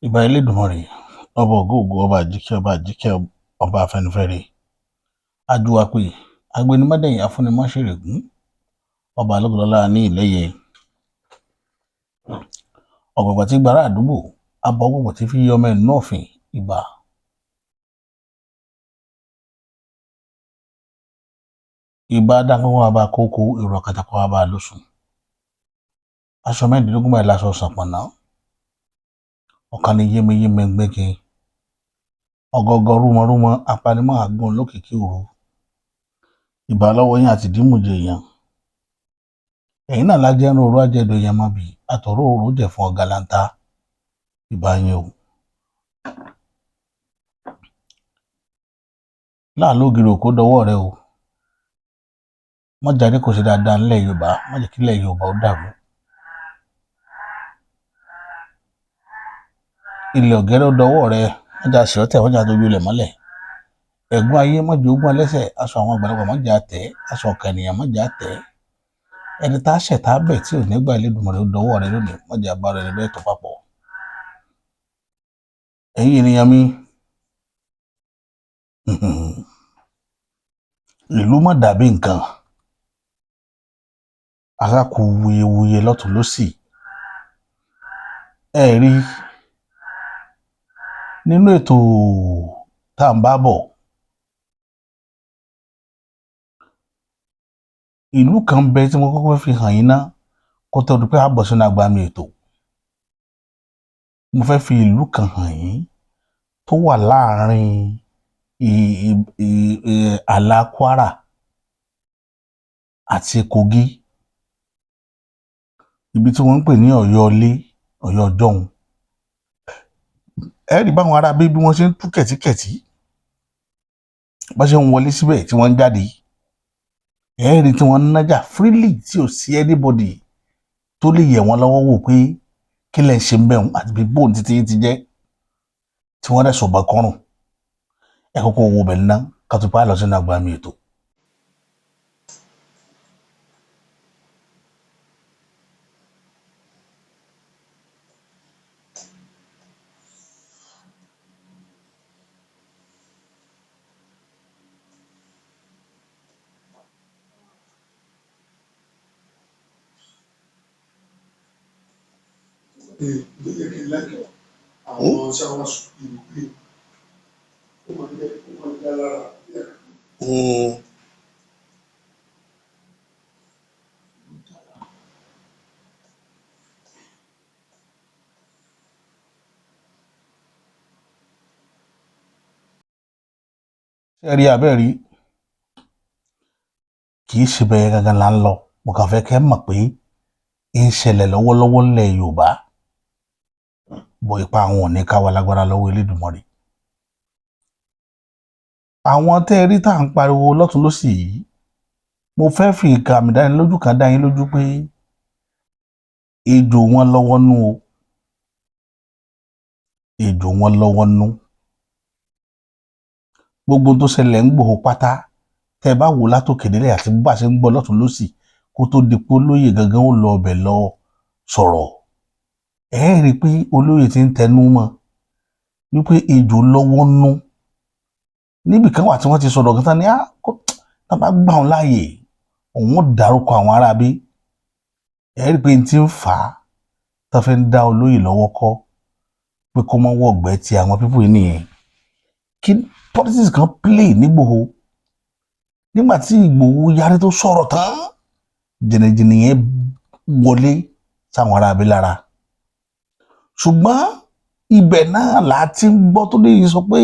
Ìbà Elédùmarè, ọba ògo-ògo, ọba àjíkẹ́, ọba àjíkẹ́, ọba afẹ́nifẹ́re, àjùwàpè, agbénimọ́dẹ̀yìn, afúnimọ́ṣẹ̀rẹ̀gún, ọba lọ́gọ́lọ́lá ní ìlẹ́yẹ, ọ̀gbọ̀gbọ̀ tí gbàrà àdúgbò, abọ́ ọ̀gbọ̀gbọ̀ tí fi yọmọ ẹ̀nú ọ̀fìn. Ìbà. Ìbà dáńkọ́kọ́ wa bá kókó, èrò ọ̀kàtàkọ́ wa bá lóṣùn. Aṣọ mẹ́rìndínlógún báyìí láṣọ ṣàpọ̀nà. Ọ̀kan ni yémeyéme gbẹ́gẹ́. Ọ̀gọ̀gọ̀ rúmọrúmọ apanimọ́ àgbọn lókìkí òru. Ìbà lọ́wọ́ yín àti dìmújẹ èèyàn. Ẹ̀yin náà lájẹ́ ń rorò ajẹ́dọ̀ yẹn mọ́ bí àtọ̀rọ̀ òru jẹ̀ fún ọ̀gá láńtà. Ìbà yín o. Láàlú ògiri òkú dọwọ́ rẹ o. Wọ́n jáde kò ṣe dáadáa nílẹ̀ Yorùbá, wọ́n jẹ́ kí ilẹ̀ Yorùbá ó dàrú. Ilẹ̀ ọ̀gẹ́rẹ́ ó dọwọ́ rẹ, wọ́n jà sí ọ̀tẹ̀, wọ́n jà dojú ilẹ̀ mọ́lẹ̀. Ẹ̀gún ayé mọ́jọ ogún alẹ́sẹ̀, aṣọ àwọn àgbàlagbà mọ́jà tẹ̀, aṣọ ọ̀kà ènìyàn mọ́jà tẹ̀. Ẹni tá a ṣẹ̀ tá a bẹ̀ tí ò ní gbà Elédùmarè ó dọwọ́ rẹ lónìí, mọ́jà bá rẹ bẹ́ẹ̀ tó papọ̀. Ẹ̀yin ènìyàn mi, ìlú mọ̀ dàbí nǹkan. Aṣáku wuyewuye lọ́tùn lósì. Ẹ rí nínú ètò tá à ń bá bọ̀. Ìlú kan bẹ tí mo kọ́kọ́ fi hàn yín ná kó tó di pé a bọ̀ sínú agbami ètò. Mo fẹ́ fi ìlú kan hàn yín tó wà láàrin àlà Kwara àti Kogi. Ibi tí wọ́n ń pè ní Ọ̀yọ́lé, Ọ̀yọ́ Jọ̀hún. Ẹ rí báwọn ará bí wọ́n ṣe ń tú kẹ̀tíkẹ̀tí, bá ṣe ń wọlé síbẹ̀ tí wọ́n ń jáde. Ẹ rí tí wọ́n ń nájà freely tí ò sí anybody tó lè yẹ̀ wọ́n lọ́wọ́ wò pé kí lẹ̀ ń ṣe ń bẹ̀ wọ́n àti bí bóun títí ti jẹ́ tí wọ́n rẹ̀ sọ̀bà kọ́rùn. Ẹ kọ́kọ́ wo bẹ̀ ná ká tó pa á lọ sínú agbami ètò. Ṣé rí abẹ́ rí? Kì í ṣe bẹ́ẹ̀ gangan là ń lọ. Mo kàn fẹ́ kẹ́ mọ̀ pé ń ṣẹlẹ̀ lọ́wọ́lọ́wọ́ nílẹ̀ Yorùbá. Bọ̀ ipa àwọn ò ní ká wa lágbára lọ́wọ́ Elédùmarè. Àwọn tẹ́ ẹ rí tá à ń pariwo lọ́tùn lósì yìí, mo fẹ́ fi ìkàmì dánilójú kan dá yín lójú pé ejò wọn lọ́wọ́ nú o. Ejò wọn lọ́wọ́ nú. Gbogbo tó ṣẹlẹ̀ ń Ìgbòho pátá tẹ́ ẹ bá wò látòkè délẹ̀ àti bá ṣe ń gbọ́ lọ́tùn lósì kó tó di pé olóyè gangan ó lọ ọbẹ̀ lọ sọ̀rọ̀. Ẹ rí i pé olóyè ti ń tẹnu mọ́ wípé ejò lọ́wọ́ nú. Níbì kan wà tí wọ́n ti sọ̀rọ̀ gan tán ní tá bá gbà wọn láàyè òun ó dárúkọ àwọn aráabí. Ẹ rí i pé n ti ń fà á tá fẹ́ ń dá olóyè lọ́wọ́ kọ́ pé kó mọ́ wọ̀gbẹ́ ti àwọn pípò yìí nìyẹn. Kí politics kan play nígbòho nígbà tí Ìgbòho yarí tó sọ̀rọ̀ tán jìnnìjìnnì yẹn wọlé sáwọn aráabí lára. Ṣùgbọ́n ibẹ̀ náà là á ti ń gbọ́ tó lè sọ pé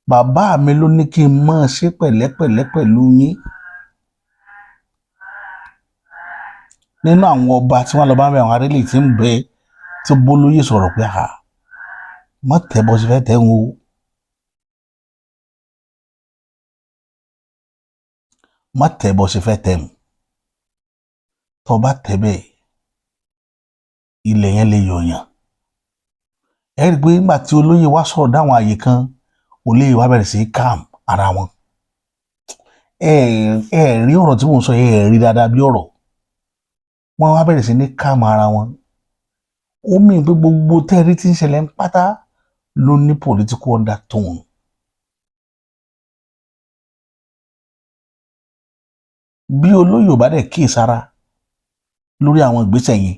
bàbá mi ló ní kí n máa ṣe pẹ̀lẹ́pẹ̀lẹ́ pẹ̀lú yín. Nínú àwọn ọba tí wọ́n lọ bá ń bẹ àwọn arélè tí ń bẹ tí bólóyè sọ̀rọ̀ pé má tẹ̀ bọ́ sí fẹ́ tẹ̀ ń o. Má tẹ̀ bọ́ sí fẹ́ tẹ̀ ń. Tó bá tẹ̀ bẹ́ẹ̀ ilẹ̀ yẹn lè yọ̀yàn. Ẹ rí i pé nígbà tí olóyè wá sọ̀rọ̀ dáwọn àyè kan olóyè wá bẹ̀rẹ̀ sí calm ara wọn. Ẹ rí ọ̀rọ̀ tí mò ń sọ ẹ rí dáadáa bí ọ̀rọ̀. Wọ́n wá bẹ̀rẹ̀ sí ní calm ara wọn. ó mìíràn pé gbogbo tẹ́rí tí ń ṣẹlẹ̀ ń pátá ló ní political undertone. bí olóyè ò bá dẹ̀ kíyèsára lórí àwọn ìgbésẹ̀ yẹn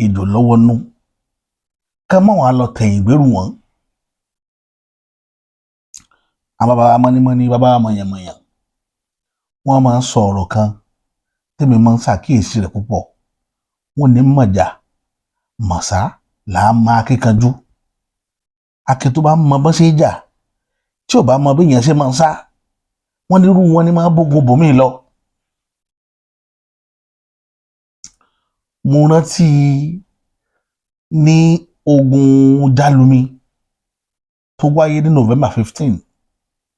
ìjò lọ́wọ́ nú ká má wàá lọ tẹ̀yìn gbérù wọn. àwọn bàbá mọ́nímọ́ní bàbá mọ̀yànmọ̀yàn wọ́n máa ń sọ ọ̀rọ̀ kan tèmi máa ń ṣàkíyèsí rẹ̀ púpọ̀. wọ́n ní mọ̀jà mọ̀sá là á máa kíkanjú. akin tó bá mọ bọ́n ṣe é jà tí ò bá mọ bí èèyàn ṣe máa ń sá wọ́n nírú wọn ni máa bógun bòmíì lọ. mo rántí ní ogun Jálumi tó wáyé ní November 15,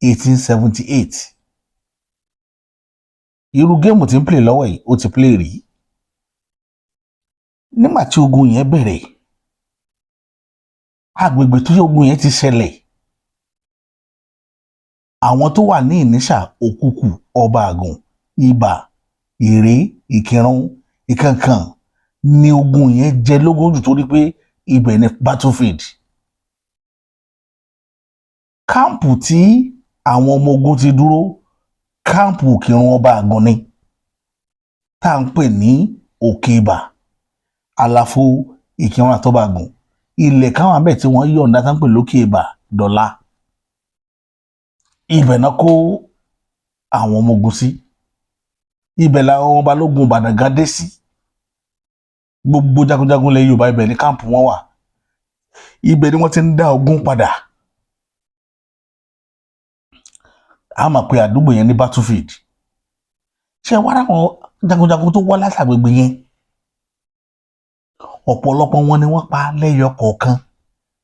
1878. irú géèmù tí ń play lọ́wọ́ yìí ó ti play rí. nígbà tí ogun yẹn bẹ̀rẹ̀ agbègbè tó yẹ ogun yẹn ti ṣẹlẹ̀ àwọn tó wà ní Ìníṣà, Òkùkù, Ọba Àgùn, Ibà, Ìré, Ìkìrun, ìkankan ni ogun yẹn jẹ lógún jù torí pé ibẹ̀ ni battlefield. káàmpù tí àwọn ọmọ ogun ti dúró káàmpù Ìkìrun Ọba Àgùn ni tá à ń pè ní Òkè Ibà. àlàfo Ìkìrun àtọba Àgùn ilẹ̀ káwọn abẹ́ tí wọ́n yọ̀ǹda tá à ń pè lókè Ibà dọ̀la. ibẹ̀ náà kó àwọn ọmọ ogun sí. ibẹ̀ làwọn balógun Ìbàdàn gan dé sí. gbogbo jagunjagun ilẹ̀ Yorùbá ibẹ̀ ní káàmpù wọn wà. ibẹ̀ ni wọ́n ti ń dá ogun padà. a máa pe àdúgbò yẹn ní battlefield. ṣé wàá ráwọn jagunjagun tó wá látàgbègbè yẹn ọ̀pọ̀lọpọ̀ wọn ni wọ́n pa lẹ́yọ kọ̀ọ̀kan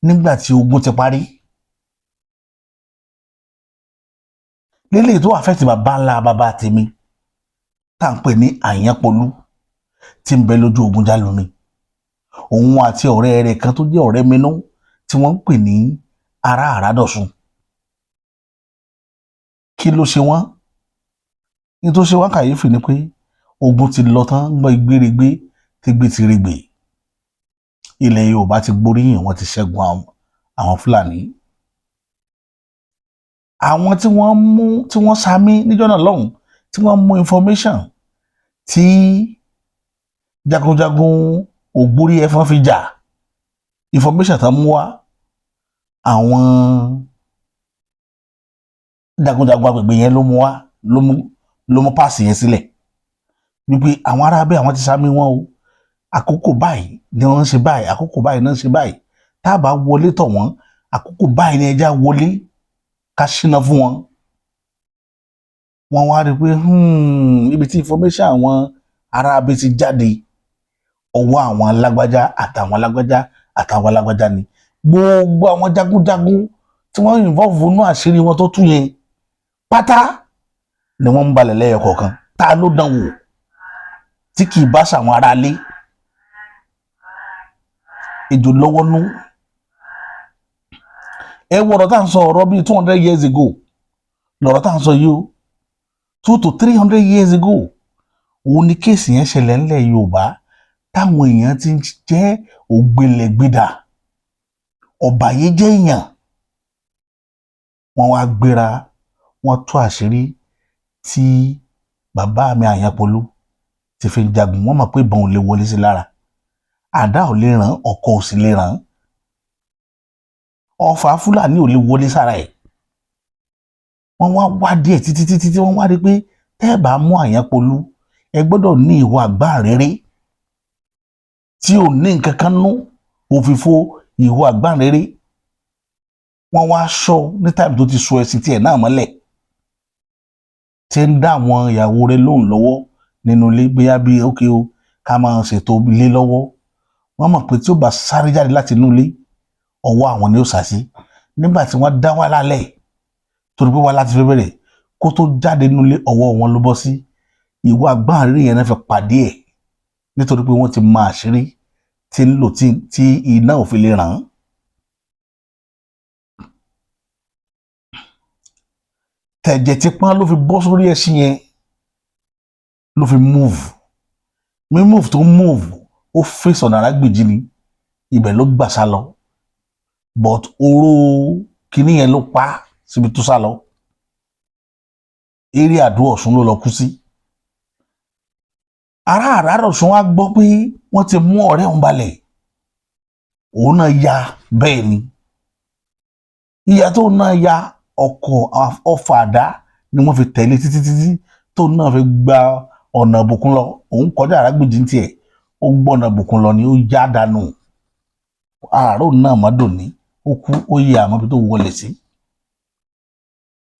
nígbà tí ogun ti parí. lélẹ́yìí tó àfẹ́tì bàbá ńlá bàbá tèmi tá à ń pè ní Àyànpolú tí ń bẹ lójú ogun Jálumi. òun àti ọ̀rẹ́ rẹ̀ kan tó jẹ́ ọ̀rẹ́ mínú tí wọ́n ń pè ní ará Àràdọ̀sùn. kí ló ṣe wọ́n? ní tó ṣe wọ́n kàyéfì ni pé ogun ti lọ tán gbọ́ ìgbéregbé tí gbé ti regbè. ilẹ̀ Yorùbá ti gbóríyìn wọ́n ti ṣẹ́gun àwọn Fúlàní. àwọn tí wọ́n sami níjọ́ náà lọ́hùn tí wọ́n mú information tí jagunjagun Ògbórí Ẹfọ̀n fi jà information tán mú wá àwọn jagunjagun agbègbè yẹn ló mú wá ló mú páàsì yẹn sílẹ̀ wípé àwọn ará abẹ́ àwọn ti sami wọn o àkókò báyìí ni wọ́n ń ṣe báyìí àkókò báyìí náà ń ṣe báyìí tá a bá wọlé tọ̀ wọ́n àkókò báyìí ni ẹja wọlé ká ṣínà fún wọn. wọ́n wá rí i pé ibi tí information àwọn ará abẹ́ ti jáde ọwọ́ àwọn alágbájá àtàwọn alágbájá ni gbogbo àwọn jagunjagun tí wọ́n involve nínú àṣírí wọn tó tú yẹn pátá ni wọ́n ń balẹ̀ lẹ́yọ kọ̀ọ̀kan. ta ló dán wò tí kì í bá ṣàwọn ará ilé? ìjò lọ́wọ́ nú. ẹ wo ọ̀rọ̀ tá à ń sọ ọ̀rọ̀ bíi 200 years ago lọ̀rọ̀ tá à ń sọ yìí o 200 to 300 years ago òun ni kéèsì yẹn ṣẹlẹ̀ ńlẹ̀ Yorùbá táwọn èèyàn ti ń jẹ́ ògbélẹ̀gbẹ̀dà ọ̀bàyéjẹ́ èèyàn. wọ́n wá gbéra wọ́n tú àṣírí tí bàbá mi Àyànpolú ti fi ń jagun. wọ́n mọ̀ pé ìbọn ò lè wọlé sí lára àdá ò lè ràn ọkọ̀ ò sì lè ràn ọfà Fúlàní ò lè wọlé sára ẹ̀. wọ́n wá wá díẹ̀ títí tí wọ́n wá rí pé tẹ́ ẹ bá mú Àyànpolú ẹ gbọ́dọ̀ ní ìwà àgbáǹréré tí ò ní nǹkan kan nú òfìfo ìwà àgbáǹréré. wọ́n wá sọ ní táìmù tó ti sọ ẹ̀sìn tiẹ̀ náà mọ́lẹ̀ tí ń dá àwọn ìyàwó rẹ̀ lóhùn lọ́wọ́ nínú ilé bóyá bí ókè o ká máa ṣètò ilé lọ́wọ́. wọ́n mọ̀ pé tí ó bá sáré jáde láti inú ilé ọwọ́ àwọn ni ó sá sí. nígbà tí wọ́n dá wá lálẹ́ torí pé wá láti fẹ́ bẹ̀rẹ̀ kó tó jáde nínú ilé ọwọ́ wọn ló bọ́ sí. ìwà àgbáǹréré yẹn náà fẹ́ pàdé ẹ̀ nítorí pé wọ́n ti mọ àṣírí tí ń lò tí iná ò fi lè ràn án. tẹ̀jẹ̀ tí pọ́n ló fi bọ́ sórí ẹṣin yẹn ló fi move tó move ó ó fèsì ọ̀nà Arágbèjì ni ibẹ̀ ló gbà sá lọ but oró kinní yẹn ló pa síbi tó sá lọ eré Àdó Ọ̀ṣun ló lọ kú sí. ará Àràárọ̀ Ọ̀ṣun wá gbọ́ pé wọ́n ti mú ọ̀rẹ́ òun balẹ̀ òun náà ya bẹ́ẹ̀ ni ìyá tó náà ya ọfà àdá ni wọ́n fi tẹ̀lé títí tó náà fi gba ọ̀nà Ìbùkún lọ òun kọjá Arágbèjì ní tiẹ̀ ó gbọ́nà Ìbùkún lọ ni ó já dànù àárọ̀ náà má dùn ní ó kú ó yẹ àmọ́ bí tó wọlé sí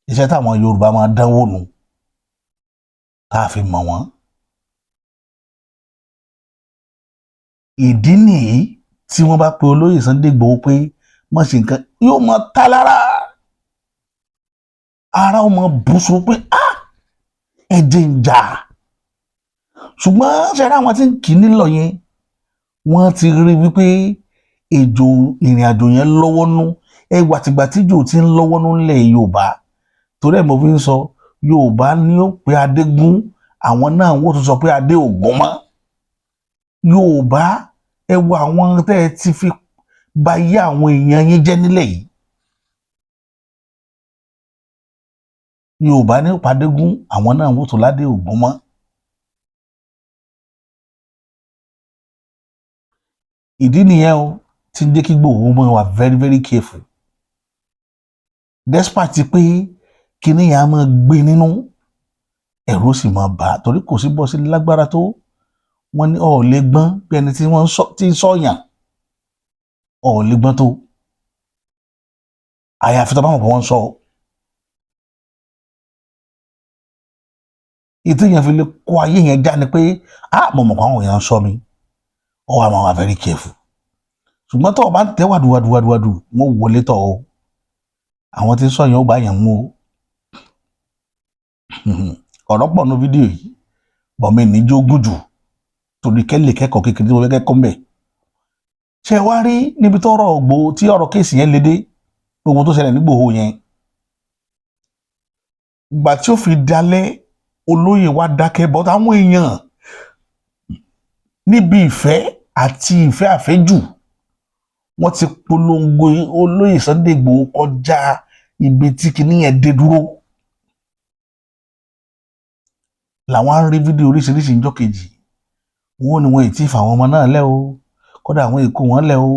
iṣẹ́ táwọn Yorùbá máa dánwò nù tá a fi mọ̀ wọ́n. ìdí nìyí tí wọ́n bá pe olóyè Sunday Igboho pé má ṣe nǹkan yóò máa ta lára ara ó máa bù sùn pé ẹ̀jẹ̀ ń jà ṣùgbọ́n ṣẹ̀rá àwọn tí ń kì í nílò yẹn wọ́n ti rí wípé èjò ìrìn àjò yẹn lọ́wọ́ nú ẹwà tìgbà tíjò ti ń lọ́wọ́ nú ńlẹ̀ Yorùbá torí ẹ̀ mo fi ń sọ Yorùbá ní ó pé adé gún àwọn náà wọ́n tún sọ pé adé ò gún mọ́ Yorùbá ẹwà àwọn tẹ́ ẹ ti fi bà yé àwọn èèyàn yín jẹ́ nílẹ̀ yìí Yorùbá ní ó padé gún àwọn náà wọ́n tún ládé ò gún mọ́. ìdí nìyẹn o tí ń jẹ́ kí Ìgbòho mọ́ wà very very careful despite pé kíní yẹn á máa gbé nínú ẹ̀rù sì máa bà á torí kò sí bọ́ sí lágbára tó wọ́n ní ọ̀ lè gbọ́n bí ẹni tí wọ́n ti ń sọ̀yàn ọ̀ lè gbọ́n tó àyàfi tó bá mọ̀ pé wọ́n ń sọ ìtìyàn fi lè kó ayé yẹn já ni pé mo mọ̀ pé àwọn èèyàn ń sọ mi ọ wà máa wà very careful ṣùgbọ́n tó o bá ń tẹ́ wàdùwàdù wọ́n wọlé tọ̀ o àwọn tí ń sọ yẹn ó bá yẹn mú o ọ̀rọ̀ pọ̀ nínú fídíò yìí bọ̀mí níjó gùn jù torí kẹ́lẹ̀ kẹ́kọ̀ọ́ kékeré tí wọ́n fẹ́ kẹ́kọ̀ọ́ mbẹ̀ ṣe wá rí níbi tó ọ̀rọ̀ Ìgbòho tí ọ̀rọ̀ kéèsì yẹn lédè gbogbo tó ṣẹlẹ̀ ní Ìgbòho yẹn gbà tí ó fi dalẹ̀ olóyè wa dákẹ́ bọ́ táwọn èèyàn níbi ìfẹ́ àti ìfẹ́ àfẹ́jù wọ́n ti polongo olóyè Sunday Igboho kọjá ibi tí kinní yẹn dé dúró làwọn á rí fídíò oríṣiríṣi níjọ́ kejì wọ́n ní wọ́n ì tí ì fà àwọn ọmọ náà lẹ́ o kódà àwọn èkó wọn lẹ́ o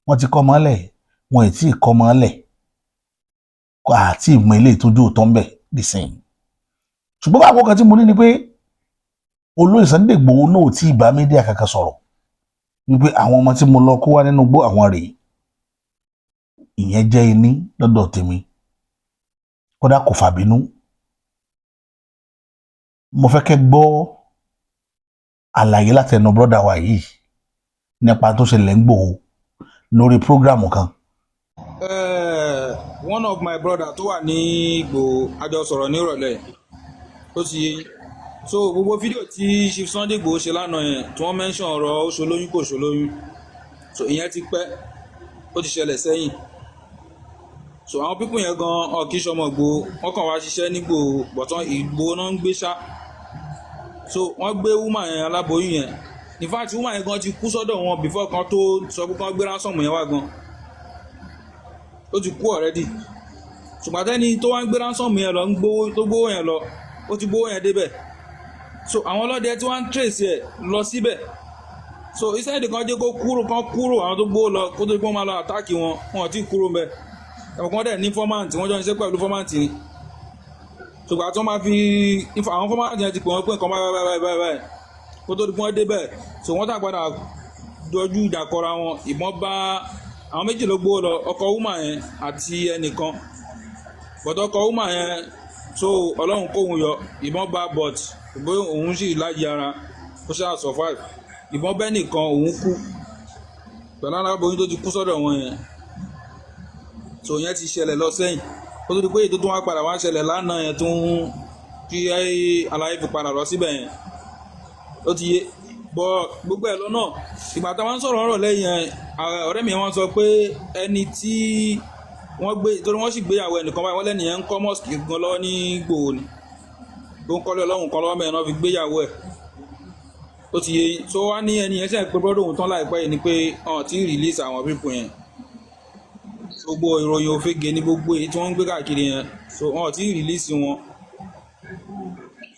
wọ́n ti kọ́ ọmọ lẹ̀ wọ́n ì tí ì kọ́ ọmọ lẹ̀ àti ìmọ̀ ilé ìtọ́jú òótọ́ ń bẹ̀ dìsìn ṣùgbọ́n báwo kan tí mo ní ni pé olóyè Sunday Igboho náà ò tí ì bá mídíà kankan sọ̀rọ̀ wípé àwọn ọmọ tí mo lọ kó wá nínú igbó àwọn rèé ìyẹn jẹ́ iní lọ́dọ̀ tèmi kódà kò fàbínú mo fẹ́ kẹ́ gbọ́ àlàyé látẹnu brọ́dà wa yìí nípa tó ṣẹlẹ̀ ń Ìgbòho lórí prógrámù kan. One of my brother tó wà ní Ìgbòho a jọ sọ̀rọ̀ ní ìrọ̀lẹ́ tó ti yé so gbogbo fídíò tí Chief Sunday Igboho ṣe lánàá yẹn tí wọ́n mention ọ̀rọ̀ ó ṣolóyún kò ṣolóyún so ìyẹn ti pẹ́ ó ti ṣẹlẹ̀ sẹ́yìn so àwọn pípọ̀ yẹn gan ọ̀kí sọmọ Ìgbòho wọ́n kàn wá ṣiṣẹ́ ní Ìgbòho bọ̀tán Ìgbòho náà ń gbé ṣá so wọ́n gbé woman yẹn aláboyún yẹn in fact woman yẹn gan ti kú sọ́dọ̀ wọn before kan tó sọ pé kán gbé ransom yẹn wá gan ó ti kú already ṣùgbọ́n àtẹ́ni tó wá ń gbé ransom yẹn lọ ń gbówó yẹn lọ ó ti gbówó yẹn débẹ̀ so àwọn ọlọ́dẹ tí wọ́n ń trace ẹ̀ lọ síbẹ̀ so ìsẹ́yìn kan jẹ́ kó kúrò àwọn tó gbówó lọ kó tó gbó máa lọ àtáàkì wọn ò tí kúrò mbẹ̀ ẹ̀kọ́ dẹ̀ ní fọ́máǹtì wọ́n jọ ń ṣe pẹ̀lú fọ́máǹtì ni ṣùgbọ́n àti wọ́n máa fi àwọn fọ́máǹtì yẹn ti pè wọ́n pé nǹkan báyìí kó tó di pé wọ́n débẹ̀ so wọ́n tàgbàdà dojú ìjà kọra wọn ìbọn bá àwọn méjì ló gbówó lọ ọkọ woman yẹn àti ẹnìkan bọ̀dọ̀ ọkọ woman yẹn so ọlọ́run kóhun yọ ìbọn bá bọ̀t ìbọn òun sì láyé ara ó ṣáà survive ìbọn bẹ́ẹ̀ nìkan òun kú pẹ̀lú aláboyún tó ti kú sọ́dọ̀ wọn yẹn so yẹn ti ṣẹlẹ̀ lọ sẹ́yìn ó tó di pé ètò tó wá padà wá ṣẹlẹ̀ lánàá yẹn tó ń kí aláyé fi padà lọ síbẹ̀ yẹn ó ti yé bọ́ gbogbo ẹ̀ lọ́nà ìgbà táwọn ń sọ̀rọ̀ ọ̀rọ̀ lẹ́yìn ọ̀rẹ́ mi wọ́n sọ pé ẹni tí wọ́n gbé torí wọ́n sì gbéyàwó ẹnìkan báyìí wọ́n lẹ́nìyẹn ń kọ́ mọ́sìkì gan lọ́wọ́ ní Ìgbòho ni tó ń kọ́lé ọlọ́run kan lọ́wọ́ mẹ́rin náà fi gbéyàwó ẹ̀ ó ti yé yín. So wá ní ẹni yẹn ṣe pé brọ́dọ̀ òun tán láìpẹ́ yìí ni pé ọ̀n tí release àwọn people yẹn gbogbo ìròyìn òfegè ní gbogbo èyí tí wọ́n ń gbé káàkiri yẹn so ọ̀n tí release wọn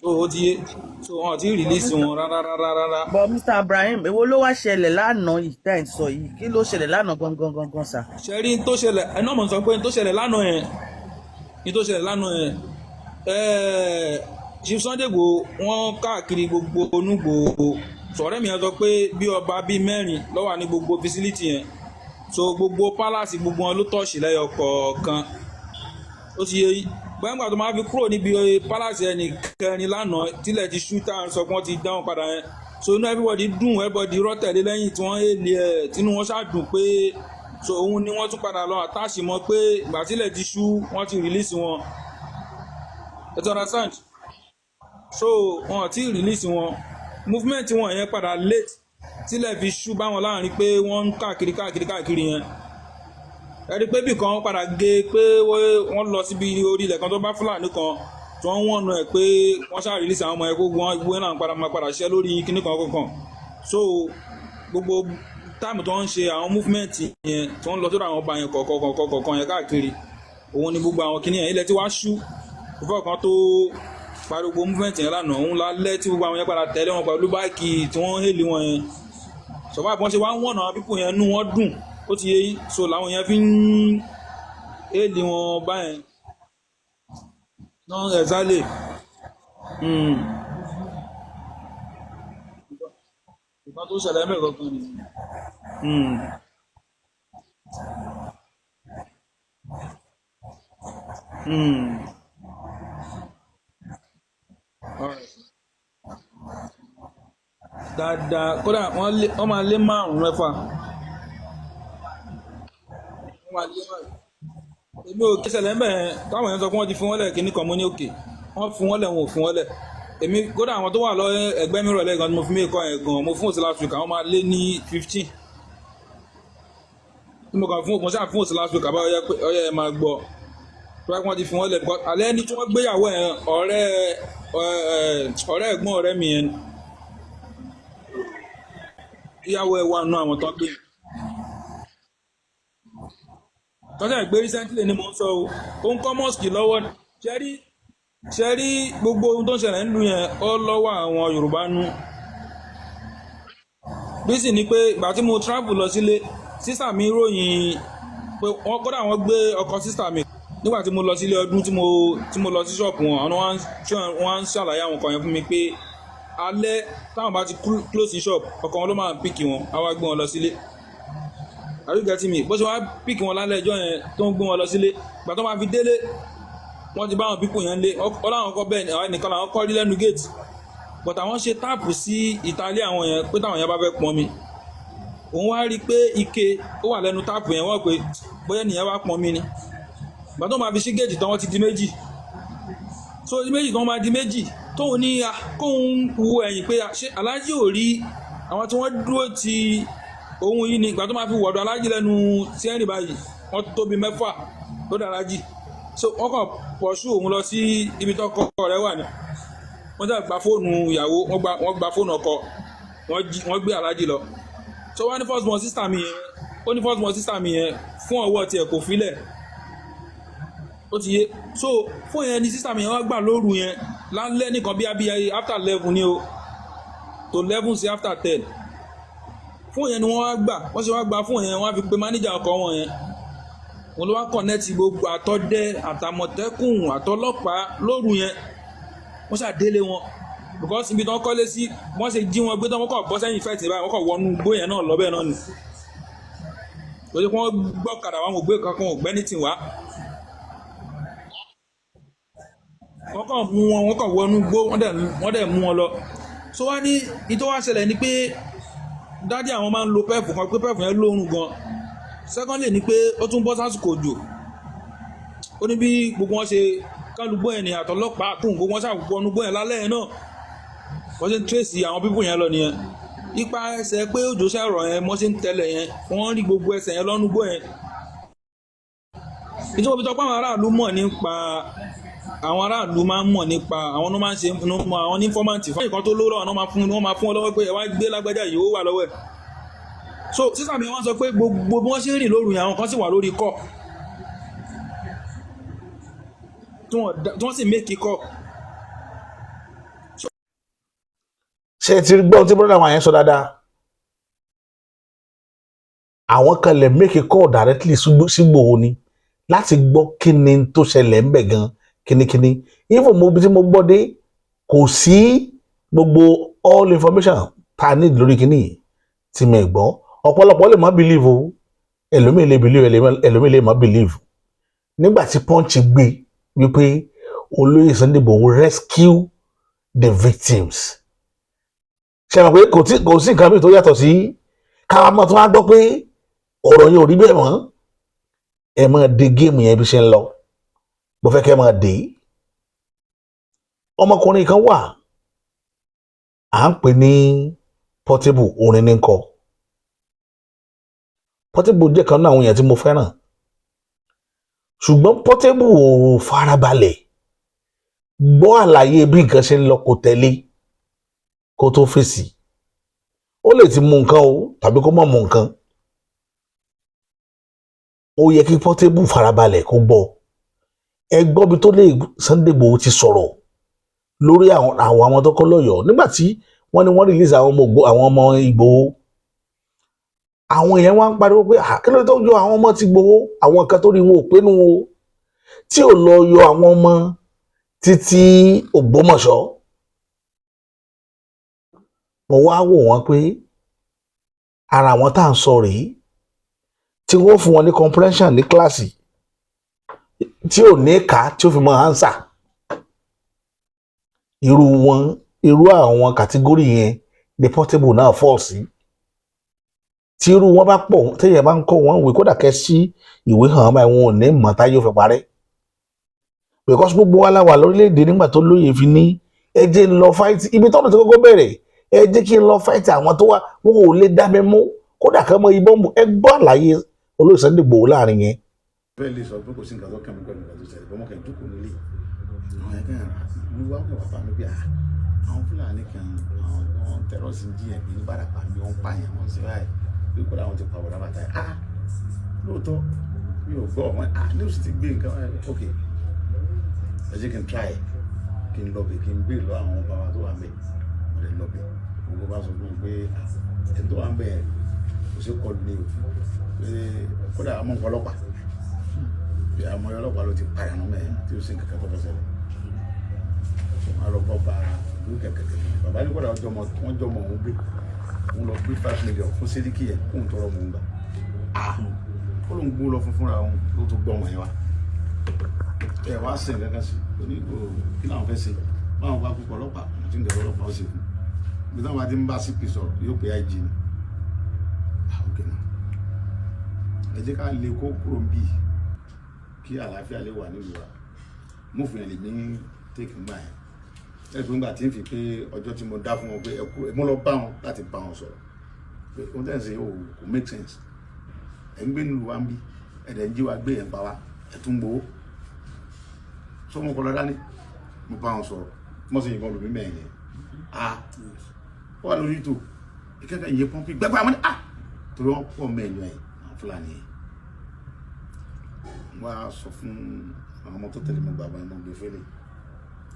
so ó ti yé so ọ̀n tí release wọn rárá. But Mr. Ibrahim, èwo ló wá ṣẹlẹ̀ lánàá yìí tẹ́ ẹ̀ ń sọ yìí? Kí ló ṣẹlẹ̀ lánàá gangan sà? ṣe rí tó ṣẹlẹ̀ ẹ náà mọ̀ sọ pé tó ṣẹlẹ̀ lánàá yẹn Chief Sunday Igboho wọ́n káàkiri gbogbo Onúgbòho sọ̀rẹ́ mi yẹn sọ pé bí ọba bíi mẹ́rin ló wà ní gbogbo facility yẹn so gbogbo palace gbogbo wọn ló tọ̀ọ̀ṣì lẹ́yọ kọ̀ọ̀kan ó ti yé yín gbẹ́ngbà tó máa fi kúrò níbi palace ẹnì kẹrin lánàá tílẹ̀ ti ṣú tá à ń sọ pé wọ́n ti dáhùn padà yẹn so inú everybody dùn everybody rọ́tẹ̀lé lẹ́yìn tí wọ́n èlé ẹ̀ tínú wọn ṣáàdùn pé so òun ni wọ́n tún padà lọ àtàṣì mọ́ pé ìgbà tílẹ̀ ti ṣú wọ́n ti release wọn ẹ ti understand so wọn ti release wọn movement wọn yẹn padà late tílẹ̀ fi ṣú báwọn láàrin pé wọ́n ń káàkiri yẹn ẹ̀rí pé bí kan padà gé pé wọ́n lọ síbi orí ilẹ̀ kan tó bá Fúlàní kan tí wọ́n wọ̀nù ẹ̀ pé wọ́n ṣáà release àwọn ọmọ ẹ̀ kó wọ́n gbé náà padà ṣiṣẹ́ lórí kíní kan so gbogbo táìmù tó ń ṣe àwọn movement yẹn tí wọ́n lọ sódò àwọn ọba yẹn kọ̀ọ̀kan yẹn káàkiri òun ni gbogbo àwọn kíní yẹn ilẹ̀ tí wàá ṣú fífọ́ kan tó parí gbogbo movement yẹn lánàá òun lálẹ́ tí gbogbo àwọn yẹn padà tẹ̀lé wọn pẹ̀lú báìkì tí wọ́n hélì wọn yẹn sọ̀bá àbọ̀n ṣe wá ń wọ̀nà pípò yẹn nú wọn dùn ó ti yé yín so làwọn yẹn fi ń hélì wọn báyẹn náà ẹ̀zálè nǹkan tó ṣẹlẹ̀ mẹ́rin kankan ni. Dáadáa kódà wọ́n máa lé márùn-ún mẹ́fà wọ́n máa lé márùn-ún èmi ò kẹsẹ̀lẹ̀ mẹ́rin táwọn èèyàn sọ pé wọ́n ti fún wọ́n lẹ̀ kíní kan mú ní òkè wọ́n fún wọ́n lẹ̀ wọn ò fún wọ́n lẹ̀ èmi kódà àwọn tó wà lọ ẹgbẹ́ mi rọ̀lẹ́ gan ni mo fi mí kọ́ ẹ̀ gan mo fún òsì last week àwọn máa lé ní 15 tí mo kàn fún òkun ṣáà fún òsì last week àbáyọ ọyẹ ẹ máa gbọ́ tó bá wọ́n ti fún wọ́n lẹ̀ alẹ́ ní tí wọ́n gbéyàwó ẹ̀ ọ̀rẹ́ ẹ̀gbọ́n ọ̀rẹ́ mi yẹn ìyàwó ẹ̀ wà nù àwọn tó gbé tọ́jà ìgbé recently ni mo ń sọ ó ń kọ́ mosque lọ́wọ́ ṣẹ́rí gbogbo ohun tó ń ṣẹlẹ̀ nílùú yẹn ó lọ́wọ́ àwọn Yorùbá nú bí sì ni pé ìgbà tí mo travel lọ sílé sísà mi ròyìn pé wọ́n kódà wọ́n gbé ọkọ̀ sísà mi nígbà tí mo lọ sílé ọdún tí mo lọ sí ṣọ́ọ̀pù wọn àwọn wọ́n ń ṣàlàyé àwọn kan yẹn fún mi pé alẹ́ táwọn bá ti close shop ọkọ̀ wọn ló máa ń píkì wọn á wá gbé wọn lọ sílé àríkẹ́ tí mi bó ṣe wá píkì wọn lálẹ́ ẹjọ́ yẹn tó ń gbé wọn lọ sílé ìgbà tó máa fi délé wọ́n ti bá àwọn pípò yẹn lé ọláwọn kọ́ bẹ́ẹ̀ àwọn nìkan làwọn kọ́ rí lẹ́nu gate but àwọn ṣe táàpù sí ìtàlé àwọn yẹn pé táwọn yẹn bá fẹ́ pọn mi òun wá rí i pé ike ó wà lẹ́nu táàpù yẹn wọ́n pé bóyá nìyẹn wá pọn mi ni ìgbà tó máa fi sí gate tán wọ́n ti di méjì so di méjì tán máa di méjì tóun ní kóun wo ẹ̀yìn pé ṣé aláàjì ò rí àwọn tí wọ́n dúró ti òun yìí ni ìgbà tó máa fi wọ̀dọ̀ aláàjì lẹ́nu sí ẹ̀rìn báyìí wọ́n tóbi mẹ́fà tó dára jì so wọ́n kàn pọ̀ṣù òun lọ sí ibi tó kọ́kọ́ rẹ̀ wà ní wọ́n já gba fóònù ìyàwó wọ́n gba fóònù ọkọ wọ́n gbé aláàjì lọ so wọ́n ní first born sister mi yẹn ó ní first born sister mi yẹn fún ọwọ́ tiẹ̀ kò filẹ̀ ó ti yé so fóònù yẹn ni sister mi yẹn wọ́n gbà lóru yẹn lálẹ́ nìkan bí abíyá after 11 ni o to 11 sí after 10 fóònù yẹn ni wọ́n wá gbà wọ́n ṣe wá gba fóònù yẹn wọ́n á fi pe mánéjà ọkọ̀ wọn yẹn wọn ló wá kọ̀nẹ́tì gbogbo àtọ́dẹ àtàmọ̀tẹ́kùn àtọlọ́pàá lóru yẹn wọ́n ṣàdélé wọn because ibi tí wọ́n kọ́lé sí wọ́n ṣe jí wọn gbé tán wọ́n kọ̀ bọ́ sẹ́yìn fẹ́ẹ̀tì báyìí wọ́n kọ̀ wọnú igbó yẹn náà lọ́bẹ̀ náà ni lójú pé wọ́n gbọ́kadà wọn ògbé kankan ògbẹ́ni tì wá wọ́n kàn mú wọn wọ́n kàn wọnú igbó wọ́n dẹ̀ mú wọn lọ so wá ní ìtọ́ wá ṣẹlẹ̀ ni pé dádì àwọn máa ń lo pẹ́ẹ̀fù kan pé pẹ́ẹ̀fù yẹn lóorun gan secondly ni pé ó tún bọ́ sásìkò òjò ó ní bí gbogbo wọn ṣe kálùgbọ́ ẹ̀ ní àtọlọ́pàá àtún gbogbo wọn ṣàkókò ọnúgbọ́ ẹ̀ lálẹ́ ẹ̀ náà wọ́n ṣe ń tracy àwọn pípò yẹn lọ nìyẹn ipa ẹsẹ̀ pé òjò ṣàrọ̀ yẹn wọ́n ṣe ń tẹ̀lẹ̀ yẹn wọ́n rí gbogbo ẹsẹ̀ yẹn lọ́núgbọ́ yẹn ìjọba bí tọpá àwọn aráàlú mọ̀ nípa àwọn aráàlú máa ń mọ̀ nípa àwọn ló máa ń ṣe àwọn ní fọ́màtì fún ìkan tó lóró àwọn máa fún ọ lọ́wọ́ pé ẹ wá gbé lágbájá yìí ó wà lọ́wọ́ ẹ̀. So sísà mi wọ́n sọ pé gbogbo bí wọ́n ṣe ń rìn lóru yẹn àwọn kan sì wà lórí kọ́ tí wọ́n sì méèkì kọ́. ṣé ti gbọ́ tí brother wa yẹn sọ dáadáa àwọn kan lè make a call directly sí Ìgbòho ni láti gbọ́ kí ni tó ṣẹlẹ̀ ń bẹ̀ gan kínníkínní even mo bí tí mo gbọ́ dé kò sí gbogbo all information ta ní lórí kínní tí mo gbọ́ ọ̀pọ̀lọpọ̀ lè má believe o ẹlòmíì lè believe ẹlòmíì lè má believe nígbà tí Punch gbé wípé olóyè Sunday Igboho rescue the victims ṣe mọ̀ pé kò sí nǹkan mìíràn tó yàtọ̀ sí káwa mọ̀ tó wá gbọ́ pé ọ̀rọ̀ yẹn ò rí bẹ́ẹ̀ mọ́ ẹ máa de géèmù yẹn bí ṣe ń lọ mo fẹ́ kẹ́ máa dé ọmọkùnrin kan wà à ń pè ní Portable orin ní kọ Portable jẹ́ kan náà àwọn èèyàn tí mo fẹ́ràn ṣùgbọ́n Portable ò farabalẹ̀ gbọ́ àlàyé bí nǹkan ṣe ń lọ kò tẹ̀lé kó tó fèsì ó lè ti mú nǹkan o tàbí kó má mú nǹkan ó yẹ kí Portable farabalẹ̀ kó gbọ́ ẹ gbọ́ bí tó lè Sunday Igboho ti sọ̀rọ̀ lórí àwọn ọmọ tó kọ́ lọ́yọ̀ọ́ nígbà tí wọ́n ní wọ́n release àwọn ọmọ Igboho àwọn èèyàn wá ń pariwo pé kí ló tó yọ àwọn ọmọ ti Igboho àwọn kan tó rí wọn ò pé nu o tí ò lọ yọ àwọn ọmọ títí Ògbómọ̀ṣọ́ mo wá wò wọ́n pé ara àwọn tá à ń sọ rèé tí wọ́n fún wọn ní comprehension ní kíláàsì tí ò ní ẹ̀ka tí ó fi mọ ánsà irú àwọn kàtígórì yẹn ní Portable náà fọ́ sí tí irú wọn bá pọ̀ téèyàn bá ń kọ́ wọn ìwé kódà kẹ́ sí ìwé hàn báyìí wọn ò ní mọ̀ táyé ó fi parẹ́ because gbogbo wa láwà lórílẹ̀‐èdè nígbà tó lóye fi ní ẹ jẹ́ ń lọ fáìtì ibi tọ́nà tí kọ́kọ́ bẹ̀rẹ̀ ẹ jẹ́ kí n lọ fáìtì àwọn tó wà wọn ò lè dá mi mú kódà kán mọ ibọn mu ẹ gbọ́ àlàyé olóyè Sunday Igboho láàrin yẹn. bẹ́ẹ̀ lè sọ pé kò sí nǹkan tó kàn mí pẹ̀lú nǹkan tó ṣẹlẹ̀ bọ́mọ kàn jókòó nílé àwọn ẹgbẹ́ ìlú wa kọ̀ bàbá mi bí àwọn Fúlàní kan àwọn tẹ́rọ̀sì ń jiyàn bí Ìbàràpá mi wọ́n pààyàn wọ́n sì ráì pé kó láwọn ti pa ọ̀dà bàtà yẹn lóòótọ́ mi ò gbọ́ wọn ní oṣù ti gbé nǹkan ok ẹ jẹ́ kí n try kí n lọ́bẹ̀ kí n gbé lọ àwọn bàbá tó wà ń bẹ̀ mo lè lọ́bẹ̀ gbogbo bá sọ fún mi pé ẹni tó wà ń bẹ̀ kò sí kọlu ní o pé kódà àwọn ọlọ́pàá bí àwọn ọlọ́pàá ló ti padà nù mẹ́rin tí ó sì ń kẹ́kẹ́ tó fẹsẹ̀ rẹ̀ wọ́n á lọ bọ́ bá ìlú kẹ̀kẹ́ bàbá ní kódà wọ́n jọmọ òun gbé òun lọ gbé 5 million fún Sẹ́ríkì yẹn kóun tọrọ mọ̀ ń gbà ó ló ń gbó lọ fún fúnra òun ló tó gbọ́ wọn yẹn wá ẹ wá sẹ̀ gángan sí onígbò kí làwọn fẹ́ ṣe báwọn bá púpọ̀ ọlọ́pàá tí ń dẹ̀rọ ọlọ́pàá ó ṣe fún bí táwọn bá ti ń bá CP sọ̀rọ̀ yóò pé IG ni òkè náà ẹ jẹ́ ká lè kó kúrò ń bì kí àlàáfíà lè wà nílùú wa mú fún yẹn lè ní tèkì ńgbà yẹn ẹgbẹ́ ńgbà tí ń fi pé ọjọ́ tí mo dá fún wọn pé ẹ kú mo lọ bá wọn láti bá wọn sọ̀rọ̀ pé ohun tẹ́ ń ṣe kò make sense ẹ̀ ń gbé nílùú wa ń bí ẹ̀dẹ̀ ń jí wa gbé ẹ̀ ń pa wá ẹ̀ tún gbowó sọmọ kọlọ dání mo bá wọn sọ̀rọ̀ mo sì yìnbọn lómi mẹ́rin yẹn ó wà lórí ètò ìkẹ́kẹ́ ìyẹn pọ́ńpì gbẹ́gbẹ́ àwọn ní torí wọ́n pọ̀ mẹ́rin yẹn àwọn Fúlàní yẹn wọ́n á sọ fún àwọn ọmọ tó tẹ̀lé mo gbà wọn mo gbé fẹ́lẹ̀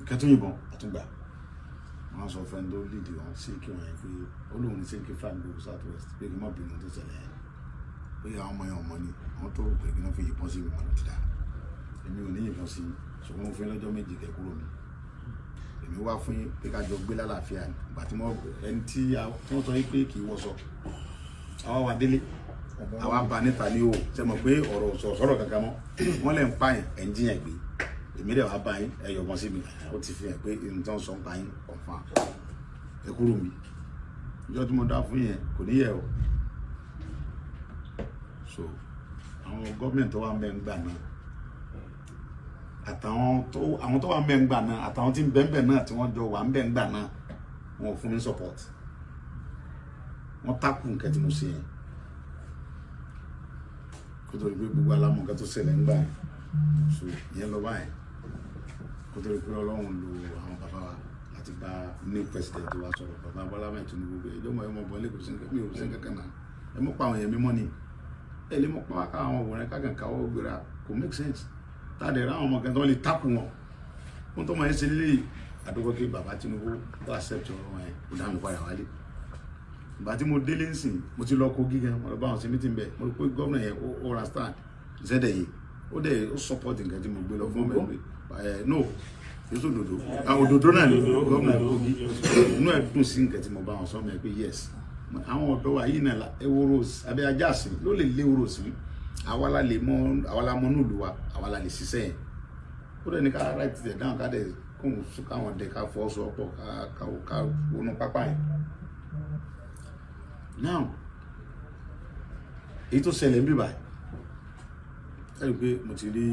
ìkẹ́tún yìnbọn àtúngbà wọ́n á sọ fẹ́ ń tó lídìí wọn sí kí wọ́n yẹn pé olóhùn ní sí kí Frank Igboho South West pé kí n má bínú tó ṣẹlẹ̀ yẹn pé àwọn ọmọ yẹn ọmọ ni àwọn tó rò pé kí wọ́n fi yìnbọn sí ìwọ̀n ti dá èmi ò ní yìnbọn sí ṣùgbọ́n mo fún lọ́jọ́ méjì kẹ́ kúrò mi èmi wá fún yín pé ká jọ gbé lálàáfíà ni ìgbà tí wọ́n ẹni tí wọ́n sọ pé kì í wọṣọ àwa wà délé àwa bá níta ní o ṣe mọ̀ pé ọ̀rọ̀ sọ̀rọ̀ kankan mọ́ wọ́n lè ń pààyàn ẹ̀ ń jiyàn gbé èmi dẹ̀ wá bá yín ẹ yọ̀ wọ́n sí mi ó ti fi hàn pé ohun tí wọ́n sọ ń pa yín ọ̀fà ẹ kúrò mi ìjọ tí mo dá fún yẹn kò ní yẹ o so àwọn gọ́ọ̀mẹ̀ntì tó wà ń bẹ ń gbà náà àtàwọn tó wà ń bẹ ń gbà náà àtàwọn tí ń bẹ ń bẹ náà tí wọ́n jọ wà ń bẹ ń gbà náà wọn ò fún mi support wọ́n tákù nǹkan tí mo ṣe yẹn kó tó di pé gbogbo alámọ̀ nǹkan tó ṣẹlẹ̀ ń gbà yẹn so ìyẹn lọ báyìí kó kó tó rí pé Ọlọ́run lo àwọn bàbá wa láti bá new president wa sọ̀rọ̀ bàbá Bọ́lá Ahmed Tinubu pé ìjọba ẹ̀ mọ̀ bọ́ lẹ́kọ̀ọ́ sí mi ò sí kankan náà ẹ mọ̀ pa àwọn èèyàn mímọ́ ni ẹ lè mọ̀ pa wá ká àwọn òwúrẹ́ kákan káwọ́ gbéra kò make sense táàdẹ̀ rá àwọn ọmọ kan tó lè tákù wọn fún tó máa ń ṣe lélẹ̀ àdókò kí bàbá Tinubu tó accept ọ̀rọ̀ wọn ẹ̀ kó dá mi padà wálé ìgbà tí mo délé nsìn mo ti lọ Kogi gan mo lọ bá àwọn sí meeting bẹ́ẹ̀ mo rí pé gómìnà yẹn ó ra stand zẹ́dẹ̀ yìí ó dẹ̀ ó support nǹkan tí mo gbé lọ fún ọmọ ẹ̀ no èso òdòdó òdòdó náà ni gómìnà Kogi inú ẹ̀ dùn sí nǹkan tí mo bá wọn sọ mọ́ pé yes àwọn ọ̀dọ́ wa yìí náà ewúro abẹ́ ajá sí ló lè lé ewúro sí àwa la mọ nílùú wa àwa la lè ṣiṣẹ́ yẹn ó dẹ̀ ní ká write it down ká dẹ̀ kóhun sún káwọn dẹ̀ ká fọ́ sọ pọ̀ ká wọnú pápá yẹn. Now èyí tó ṣẹlẹ̀ ń bí báyìí ẹ rí i pé mo ti rí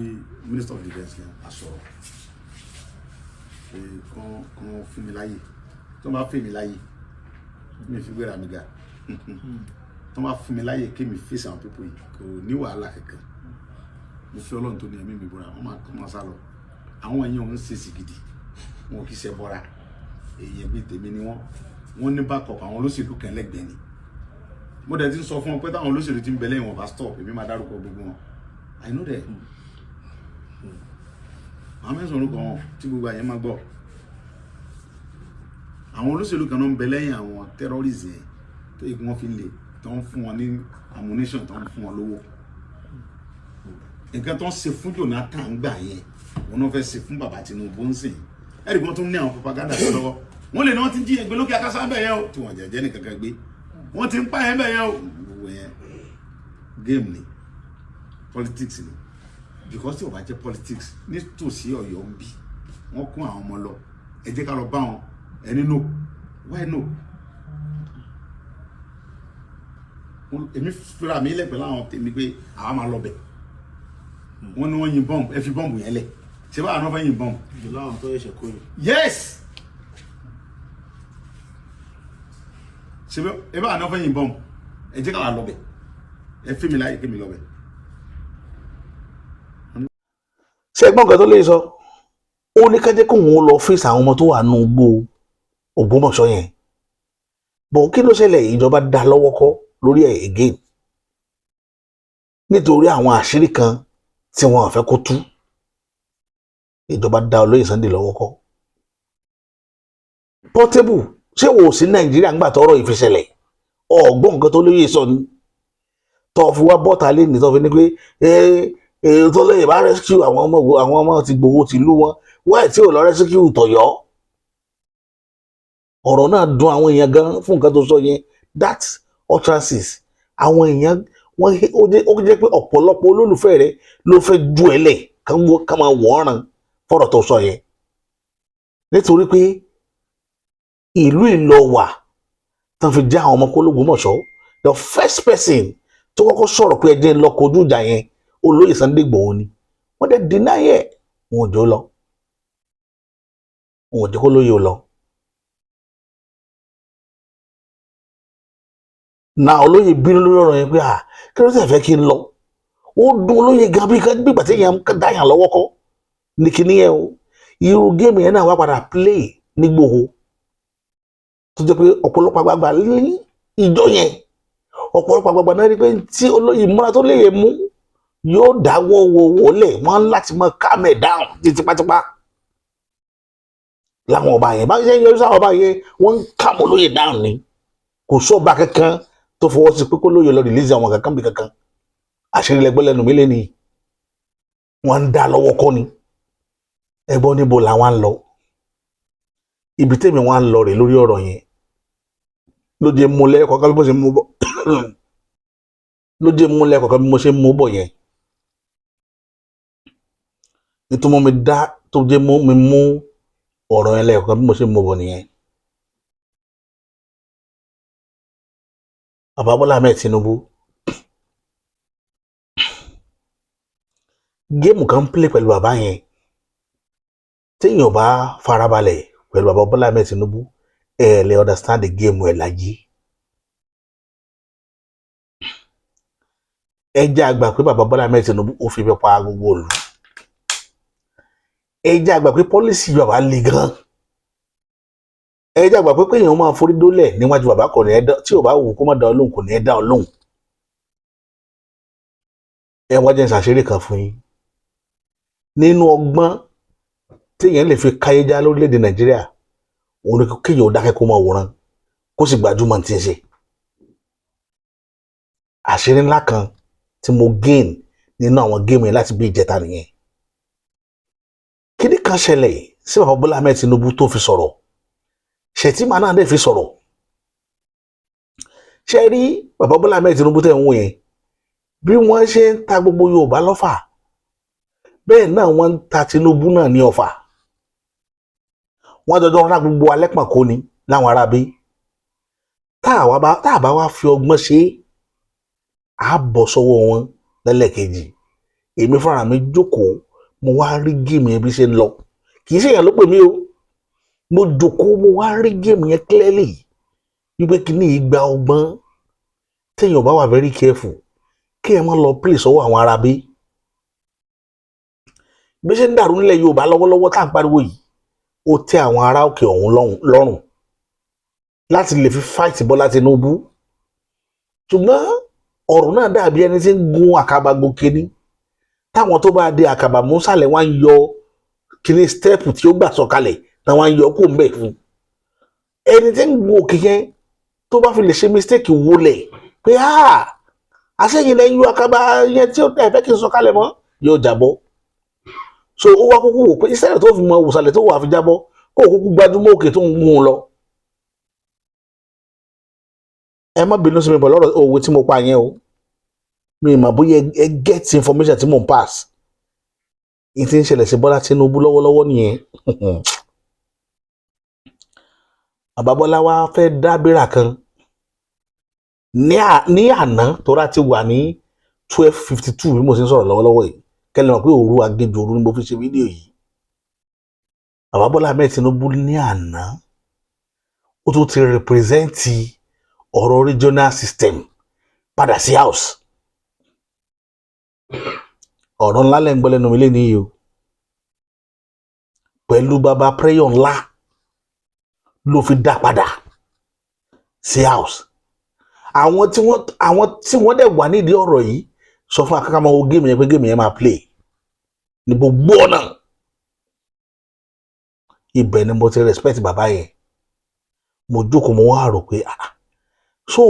Minister of Defence yẹn àsọ̀rọ̀ pé kán fún mi láyè tó bá fún mi láyè mi fi gbéra mi ga tó bá fún mi láyè kí mi face àwọn pípọ̀ yìí kò ní wàhálà kankan mo fi Ọlọ́run tó ní ẹ̀mí mi bọ́ra wọ́n máa sá lọ àwọn èèyàn ń ṣèṣì gidi wọn kì í ṣe bọ́ra èèyàn bíi tèmi ni wọ́n ní backup àwọn olóṣèlú kan lẹ́gbẹ̀ẹ́ ni mo dẹ̀ ti sọ fún wọn pé táwọn olóṣèlú ti ń bẹ lẹ́yìn wọn bá stop èmi máa dárúkọ gbogbo wọn I know that àwọn mẹ́sàn-án orúkọ wọn tí gbogbo àyẹ̀ máa gbọ́ àwọn olóṣèlú kan náà ń bẹ lẹ́yìn àwọn terrorists yẹn tó yẹ kí wọ́n fi lè tó ń fún wọn ní ammunition tó ń fún wọn lówó nǹkan tó ń ṣe fún Jonathan gbà yẹn wọn náà fẹ́ ṣe fún bàbá Tinubu ń sìn ẹ̀rí wọn tún ní àwọn propaganda tó lọ́wọ́ wọn lè ní wọn ti jí ẹgbẹ́ lókè akásá bẹ̀ yẹn o tí wọn jẹ́jẹ́ nìkan kan gbé wọn ti ń pa yẹn bẹ̀ yẹn o gbogbo yẹn game ni politics ni because tí o bá jẹ́ politics nítòsí Ọ̀yọ́ ń bí wọ́n kún àwọn ọmọ lọ ẹ jẹ́ ká lọ bá wọn ẹni no why no èmi fúra mi lẹ́pẹ̀ láwọn tèmi pé àwa máa lọ bẹ̀ wọ́n ní wọ́n yin bọ́ǹbù ẹ fi bọ́ǹbù yẹn lẹ̀ ṣé báwa náà fẹ́ yin bọ́ǹbù. ìjọba àwọn tó yẹsẹ̀ kó yìí. yes ṣé báwa náà fẹ́ yin bọ́ǹbù ẹ jẹ́ ká lọ bẹ̀ ẹ fi mi láyè kí mi lọ bẹ̀. ṣé ẹgbọ́n kan tó lè sọ ó ní ká jẹ́ kóun lọ fèsì àwọn ọmọ tó wà nù gbó Ògbómọ̀ṣọ́ yẹn bọ̀ kí ló ṣẹlẹ̀ ìjọba dá lọ́wọ́ kọ́ lórí ẹ̀ again nítorí àwọn àṣírí kan tí wọn fẹ́ kó tú ìjọba dá olóyè Sunday lọ́wọ́ kọ́ Portable ṣé wò sí Nàìjíríà ńgbà tọ́rọ̀ ìfiṣẹ̀lẹ̀ ọgbọ́n nǹkan tó lóyè sọ ni tó fi wá bọ́ta lé ní tó fi ní pé èyí tó lóyè bá rescue àwọn ọmọ ti gbowó ti lú wọn wáyé tí ò lọ rescue tọ̀yọ́ ọ̀rọ̀ náà dùn àwọn èèyàn gan fún nǹkan tó sọ yẹn that utterances àwọn èèyàn ó jẹ́ pé ọ̀pọ̀lọpọ̀ olólùfẹ́ rẹ ló fẹ́ ju ẹ lẹ̀ ká máa wọ̀ọ́ràn fọ̀rọ̀ tó sọ yẹn nítorí pé ìlú Ìlọ̀wà tán fi já àwọn ọmọ kólógbòmọ̀ṣọ́ the first person tó kọ́kọ́ sọ̀rọ̀ pé ẹjẹ́ ń lọ kojú ìjà yẹn olóyè Sunday Igboho ni wọ́n dẹ̀ deny ẹ̀ wọn ò jẹ́ ó lọ wọn ò jẹ́ kó lóye ó lọ. na olóyè bínú lórí ọ̀rọ̀ yẹn pé kí ló tẹ̀ fẹ́ kí n lọ ó dún olóyè gan bí gbígbà tí èèyàn dáyàn lọ́wọ́ kọ́ ní kíní yẹn o irú géèmù yẹn náà wá padà play ní Ìgbòho tó jẹ́ pé ọ̀pọ̀lọpọ̀ àgbààgbà ní ìjọ yẹn ọ̀pọ̀lọpọ̀ àgbààgbà náà rí pé tí olóyè múra tó lè mú yóò dáwọ́ wọlé wọn láti mọ calm down ní tipátipá láwọn ọba yẹn bá ṣe ń yọrí sáwọn ọba yẹn wọ́n ń calm olóyè down ni kò sọ́ba kankan tó fọwọ́ sí pé kó lóye lọ rìlíìsì àwọn kankan bí kankan àṣírí lẹgbẹ́ lẹ́nu mi lé ní wọ́n ń dá lọ́wọ́ kọ́ ni ẹgbọ́n níbo làwọn ń lọ ibi tèmi wọn ń lọ rè lórí ọ̀rọ̀ yẹn ló jẹ́ mú lẹ́kọ̀ọ́kan bí mo ṣe mú bọ̀ ló jẹ́ mú lẹ́kọ̀ọ́kan bí mo ṣe mú bọ̀ yẹn nítorí mi dá tó jẹ́ mi mú ọ̀rọ̀ yẹn lẹ́kọ̀ọ́kan bí mo ṣe mú bọ̀ nìyẹn. Bàbá Bọ́lá Ahmed Tinubu géèmù kan ń play pẹ̀lú bàbá yẹn téèyàn bá farabalẹ̀ pẹ̀lú bàbá Bọ́lá Ahmed Tinubu lè understand the game ẹ̀ láyé ẹ jẹ́ àgbà pé bàbá Bọ́lá Ahmed Tinubu ó fi fẹ́ pa gbogbo òlu ẹ jẹ́ àgbà pé pọ́lísì bàbá le gan ẹ jẹ́ àgbà pé èèyàn máa forí dólẹ̀ níwájú bàbá kò ní ẹ dá tí ò bá wù kó má dá ọ lóhùn kò ní ẹ dá ọ lóhùn. ẹ wá jẹ́ ìṣàṣeré kan fún yín nínú ọgbọ́n téèyàn lè fi káyé já lórílẹ̀‐èdè Nàìjíríà òun ni kéèyàn ó dákẹ́ kó máa wòran kó sì gbajúmọ̀ tí ń ṣe. àṣírí ńlá kan tí mo gain nínú àwọn géèmù yẹn láti bí ìjẹta nìyẹn. kíní kan ṣẹlẹ̀ sí bàbá Bọ́lá Ahmed Tinubu tó fi sọ̀rọ̀ Shettima náà dẹ̀ fi sọ̀rọ̀. ṣe rí bàbá Bọ́lá Ahmed Tinubu tẹ̀ ń wò yẹn bí wọ́n ṣe ń ta gbogbo Yorùbá lọ́fà bẹ́ẹ̀ náà wọ́n ń ta Tinubu náà ní ọ̀fà. wọ́n jọjọ́ rán gbogbo alẹ́pọ̀n kó ni láwọn arábí. tá a bá wá fi ọgbọ́n ṣe á bọ́ sọ́wọ́ wọn lẹ́lẹ́kejì. èmi fúnra mi jókòó mo wá rí géèmù yẹn bí ṣe ń lọ kì í ṣe èèyàn ló pè mí o mo jókòó mo wá rí géèmù yẹn clearly wípé kíní yìí gba ọgbọ́n téèyàn bá wà very careful kí ẹ má lọ play sọ́wọ́ àwọn arábí. bí ṣe ń dàrú nílẹ̀ Yorùbá lọ́wọ́lọ́wọ́ tá à ń pariwo yìí ó tẹ́ àwọn ará òkè ọ̀hún lọ́rùn láti lè fi fight Bọ́lá Tinubu. ṣùgbọ́n ọ̀rọ̀ náà dàbí ẹni tí ń gun àkàbà gòkè ni táwọn tó bá dé àkàbà mú sàlẹ̀ wọ́n á yọ kíní stẹ́ẹ̀pù tí ó gbà sọ̀kalẹ̀ náà wọ́n á yọ kó ń bẹ̀ fún. ẹni tí ń gun òkè yẹn tó bá fi lè ṣe mistake wọlẹ̀ pé àṣẹyìn lẹ́yìn yọ àkàbà yẹn tí ó tẹ̀ fẹ́ kí n sọ̀kalẹ̀ mọ́ yóò jábọ́. so ó wá kúkú wò pé ìṣẹ̀lẹ̀ tó fi mọ òwòsàlẹ̀ tó wà fi jábọ́ kó kúkú gbajúmọ̀ òkè tó ń gún un lọ. ẹ má bínú sí mi pẹ̀lú ọ̀rọ̀ òwe tí mo pa yẹn o mi ì mọ̀ bóyá ẹ get information tí mò ń pass ìyẹn tí ń ṣẹlẹ̀ sí Bọ́lá Tinubu lọ́wọ́lọ́wọ́ nìyẹn. bàbá Bọ́lá wa fẹ́ dábìrà kan ní àná tó rà ti wà ní 12:52 bí mo ṣe ń sọ̀rọ̀ lọ́wọ́lọ́wọ́ yìí kẹ́lẹ́ mọ̀ pé òru agéjò òru ni mo fi ṣe fídíò yìí. bàbá Bọ́lá Ahmed Tinubu ní àná ó tún ti rẹpírẹsẹ́ǹtì ọ̀rọ̀ regional system padà sí house. ọ̀rọ̀ ńlá lẹ́ ń gbọ́ lẹ́nu mi lé níyì o pẹ̀lú bàbá prayer ńlá ló fi dá padà sí house. àwọn tí wọ́n dẹ̀ wà nídìí ọ̀rọ̀ yìí sọ fún akáká máa wo géèmù yẹn pé géèmù yẹn máa play ní gbogbo ọ̀nà. ibẹ̀ ni mo ti respect bàbá yẹn mo jókòó mo wá rò pé so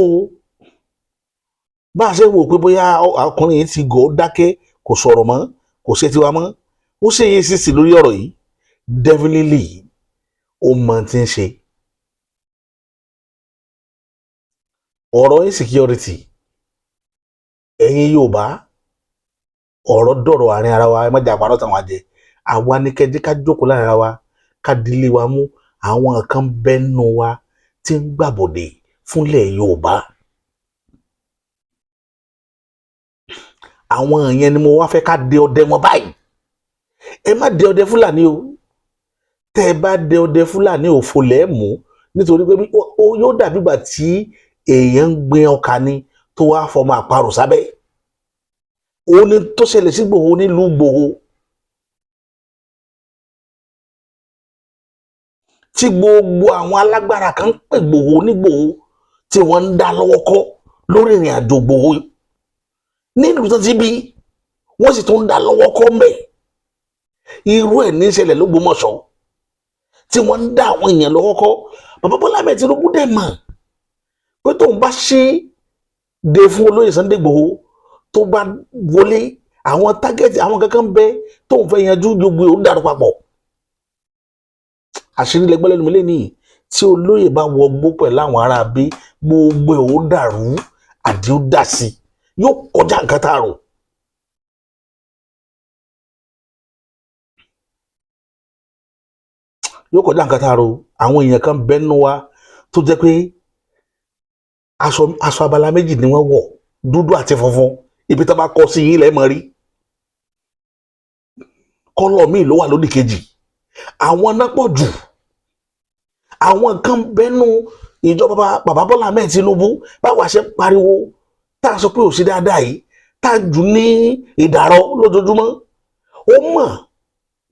bá a ṣe wò pé bóyá ọkùnrin yìí ti gò ó dákẹ́ kò sọ̀rọ̀ mọ́ kò ṣe tiwa mọ́ ó ṣe yé sísì lórí ọ̀rọ̀ yìí definitely ó mọ tí ń ṣe. ọ̀rọ̀ insecurity ẹ̀yin Yorùbá ọ̀rọ̀ dọ̀rọ̀ àárín ara wa ẹ má jà parọ́ tàwọn àjẹ àwa ní kẹjẹ ká jókòó láàrin ara wa ká dílé wa mú àwọn kan bẹ́nu wa tí ń gbàbọ̀dè fúnlẹ̀ Yorùbá. àwọn yẹn ni mo wá fẹ́ ká dé ọdẹ wọn báyìí. ẹ má dé ọdẹ Fúlàní o tẹ́ ẹ bá dé ọdẹ Fúlàní òfò lẹ́ẹ̀mú nítorí pé yóò dàbí ìgbà tí èèyàn ń gbin ọkà ni tó wá fọmọ àparò sábẹ́. òun ni tó ṣẹlẹ̀ sí Ìgbòho nílùú Ìgbòho tí gbogbo àwọn alágbára kan ń pè Ìgbòho nígbòho tí wọ́n ń dá lọ́wọ́ kọ́ lórí ìrìn àjò Ìgbòho nílùú tó ti bí wọ́n sì tún ń dá lọ́wọ́ kọ́ mẹ́. irú ẹ̀ ní ìṣẹ̀lẹ̀ l'Ógbómọ̀ṣọ́ tí wọ́n ń dá àwọn èèyàn lọ́wọ́ kọ́. bàbá Bọ́lá Ahmed Tinubu dẹ̀ mọ̀ pé tóun bá ṣí de fún olóyè Sunday Ìgbòho tó bá wọlé àwọn tágẹ́tì àwọn kankan bẹ tóun fẹ́ yanjú gbogbo ò dàrú papọ̀. àṣírí lẹgbẹ́ lẹ́nu mi lé nìyí tí olóyè bá wọgbó pẹ̀lú àwọn ará bí gbogbo ò dàrú àdí ó dà sí yóò kọjá nǹkan tá a rò. yóò kọjá nǹkan tá a rò àwọn èèyàn kan bẹ́nu wa tó jẹ́ pé aṣọ abala méjì ni wọ́n wọ̀ dúdú àti funfun ibi tó bá kọ sí yín lẹ́ẹ̀mọ́ rí kọ́lọ̀ míì ló wà lódì kejì. àwọn náà pọ̀ jù àwọn kan bẹ́nu ìjọba bàbá Bọ́lá Ahmed Tinubu báwa ṣe pariwo tá a sọ pé ò sí dáadáa yìí tá a jù ní ìdàrọ́ lójoojúmọ́. ó mọ̀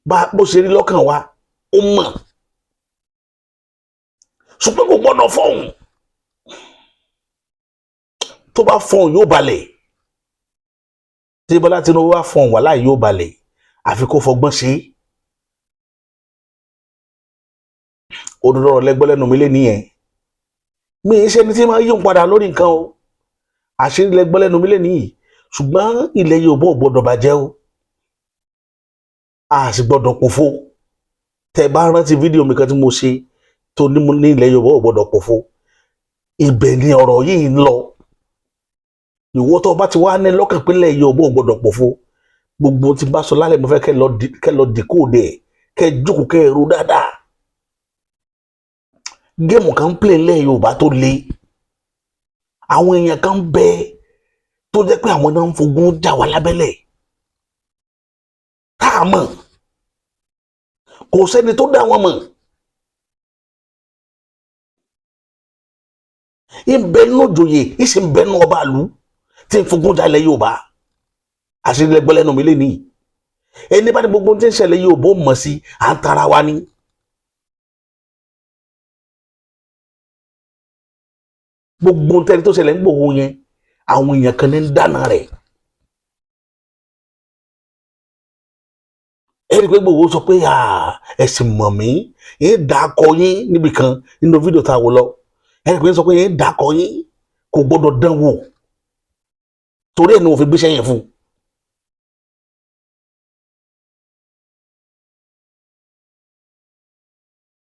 bó ṣe rí lọ́kàn wa ó mọ̀ ṣùgbọ́n kò gbọ́dọ̀ fọhùn tó bá fọhùn yóò balẹ̀ tí Bọ́lá Tinubu bá fọhùn wàhálà yóò balẹ̀ àfi kó fọgbọ́n ṣe é. òdodo ọ̀rọ̀ lẹ́gbọ́ lẹ́nu mi lé nìyẹn mi ì ṣe ni tí máa yí òun padà lórí nǹkan o àṣírí lẹ́gbọ́ lẹ́nu mi lé nìyí ṣùgbọ́n ilẹ̀ Yorùbá ò gbọ́dọ̀ bàjẹ́ o a sì gbọ́dọ̀ pòfo tẹ́ bá rántí fídíò mi kan tí mo ṣe tó ní ilẹ̀ Yorùbá ò gbọ́dọ̀ pòfo ibẹ̀ ni ọ̀rọ̀ yìí ń lọ ìwọ tó bá ti wá ní lọ́kàn pé ilẹ̀ Yorùbá ò gbọ́dọ̀ pòfo gbogbo tí bá sọ lálẹ́ mo fẹ́ kẹ́ lọ dìkóòdè kẹ́ jókòó kẹ́ ro dáadáa géèmù kan ń play ilẹ̀ Yorùbá tó le àwọn èèyàn kan ń bẹ tó jẹ́ pé àwọn náà ń fogun jà wá lábẹ́lẹ̀ tá a mọ̀ kò sẹ́ni tó dá wọn mọ̀ ìbẹ́nu òjòyè ìsìnbẹ́nu ọba ìlú tí ń fogun jà ilẹ̀ Yorùbá àṣírí lẹ́gbẹ́ lẹ́nu mi lé nìyí ẹni bá ní gbogbo tí ń ṣẹlẹ̀ Yorùbá ó mọ̀ sí à ń tara wa ní. gbogbo tẹni tó ṣẹlẹ̀ ń gbòho yẹn àwọn èèyàn kan ní ń dáná rẹ̀ ẹni pé gbòho sọ pé ẹ̀sìn mọ̀ mí yẹn dàkọ yín níbi kan nínú fídíò tá a wò lọ ẹni pé sọ pé yẹn dàkọ yín kò gbọ́dọ̀ dán wò torí ẹ̀ ni wọ́n fi gbéṣẹ́ yẹn fún un.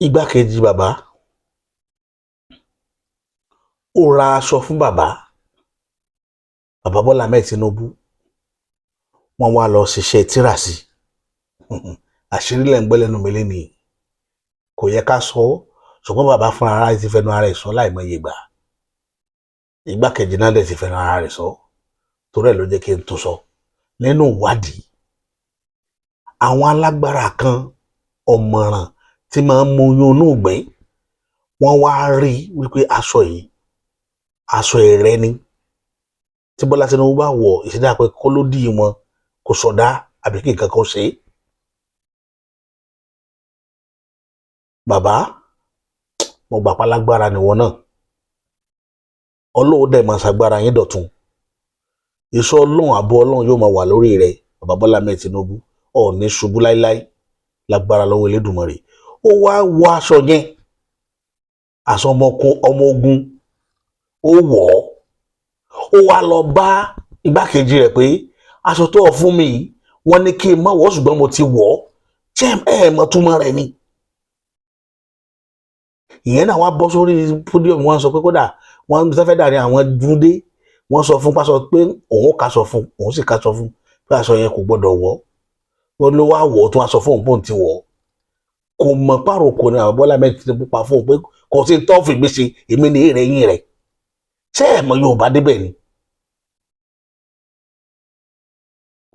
igbákejì bàbá ó ra aṣọ fún bàbá Bọ́lá Ahmed Tinubu wọ́n wá lọ ṣiṣẹ́ tírà sí àṣírí lẹ́ ń gbọ́ lẹ́nu mi lénìí kò yẹ ká sọ ọ́ ṣùgbọ́n bàbá fún ara rẹ̀ ti fẹnu ara rẹ̀ sọ láìmọye ìgbà igbákejì náà dẹ̀ ti fẹnu ara rẹ̀ sọ torí ẹ̀ ló jẹ́ kí n tún sọ nínú ìwádìí àwọn alágbára kan ọ̀mọ̀ràn tí máa ń mú oyún inú ìgbín wọ́n wá rí wípé aṣọ yìí aṣọ ẹ̀rẹ́ ni tí Bọ́lá Tinubu bá wọ̀ ìṣẹ̀dá pé kó ló dì wọn kò sọ̀dá àbí kí nǹkan kan ṣe é. bàbá mo gbà pálágbára nìwọ náà Ọlọ́run dẹ̀ máa ṣàgbára yín dọ̀tun ìṣọ́ Ọlọ́run àbọ̀ Ọlọ́run yóò máa wà lórí rẹ̀ bàbá Bọ́lá Ahmed Tinubu ò ní ṣubú láíláí lágbára lọ́wọ́ Elédùmarè ó wá wọ aṣọ yẹn aṣọ ọmọ ogun ó wọ̀ ó wá lọ bá igbákejì rẹ̀ pé aṣọ tó ọ̀ fún mi wọ́n ní kí n má wọ̀ ṣùgbọ́n mo ti wọ̀ ṣé ẹ mọ̀ túmọ̀ rẹ̀ ni. ìyẹn náà wá bọ́ sórí podium wọ́n sọ pé kódà wọ́n fẹ́ dàrí àwọn dúdé wọ́n sọ fún pásọ pé òun kaṣọ fún òun sì kaṣọ fún pé aṣọ yẹn kò gbọ́dọ̀ wọ̀ wọ́n ló wá wọ̀ tó aṣọ fún òun bóun ti wọ̀ kò mọ̀ pàrọ̀ kò ní àwọn Bọ́lá Ahmed Tinubu pa fún òun pé kò sí tó fi gbèsè èmi ní èrè yín rẹ̀ ṣé ẹ̀ mọ̀ Yorùbá débẹ̀ ni.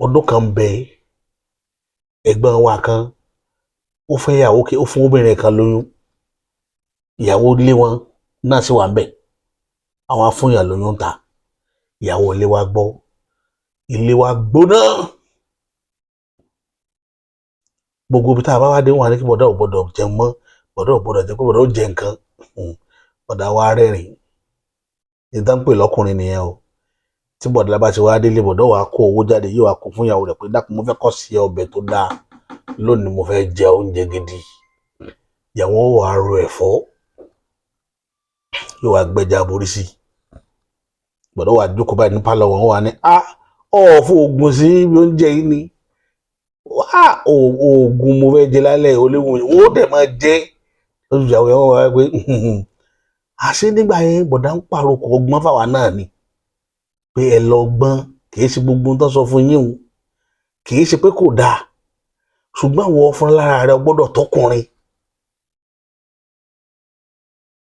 ọdún kan bẹ ẹ̀gbọ́n wa kan ó fẹ́ yàwó kí ó fún obìnrin kan lóyún ìyàwó ilé wọn náà sì wà ń bẹ̀ àwọn afúnyàn lóyún ta ìyàwó ilé wa gbọ́ ilé wa gbóná gbogbo ibi tá a bá wá dé wọn ní kí bọ̀dá ò gbọ́dọ̀ jẹun mọ́ bọ̀dá ò gbọ́dọ̀ jẹun pé bọ̀dá ó jẹ nǹkan bọ̀dá wa rẹ́rìn ìdánpè lọ́kùnrin nìyẹn o tí bọ̀dá bá ti wá délé bọ̀dá wa kó owó jáde yóò wá kó fún ìyàwó rẹ̀ pé dákun mo fẹ́ kọ́ sí ọbẹ̀ tó dáa lónìí mo fẹ́ jẹ oúnjẹ gidi ìyàwó wa ro ẹ̀fọ́ yóò wá gbẹ́jà borí sí bọ̀dá wa jókòó báyìí ní pálọ̀ wọn wà ní fún oògùn sí ibi oúnjẹ yìí ni oògùn mo fẹ́ jẹ lálẹ́ olówó ó dẹ̀ máa jẹ́ lójú ìyàwó yẹn wọ́n wá pé àṣé nígbà yẹn bọ̀dá ń pàrokò ọgbọ́n fáwa náà ni pé ẹ lọ gbọ́n kìí ṣe gbogbo tó sọ fún yín o kìí ṣe pé kò dáa ṣùgbọ́n àwọn fúnra lára rẹ gbọ́dọ̀ tọkùnrin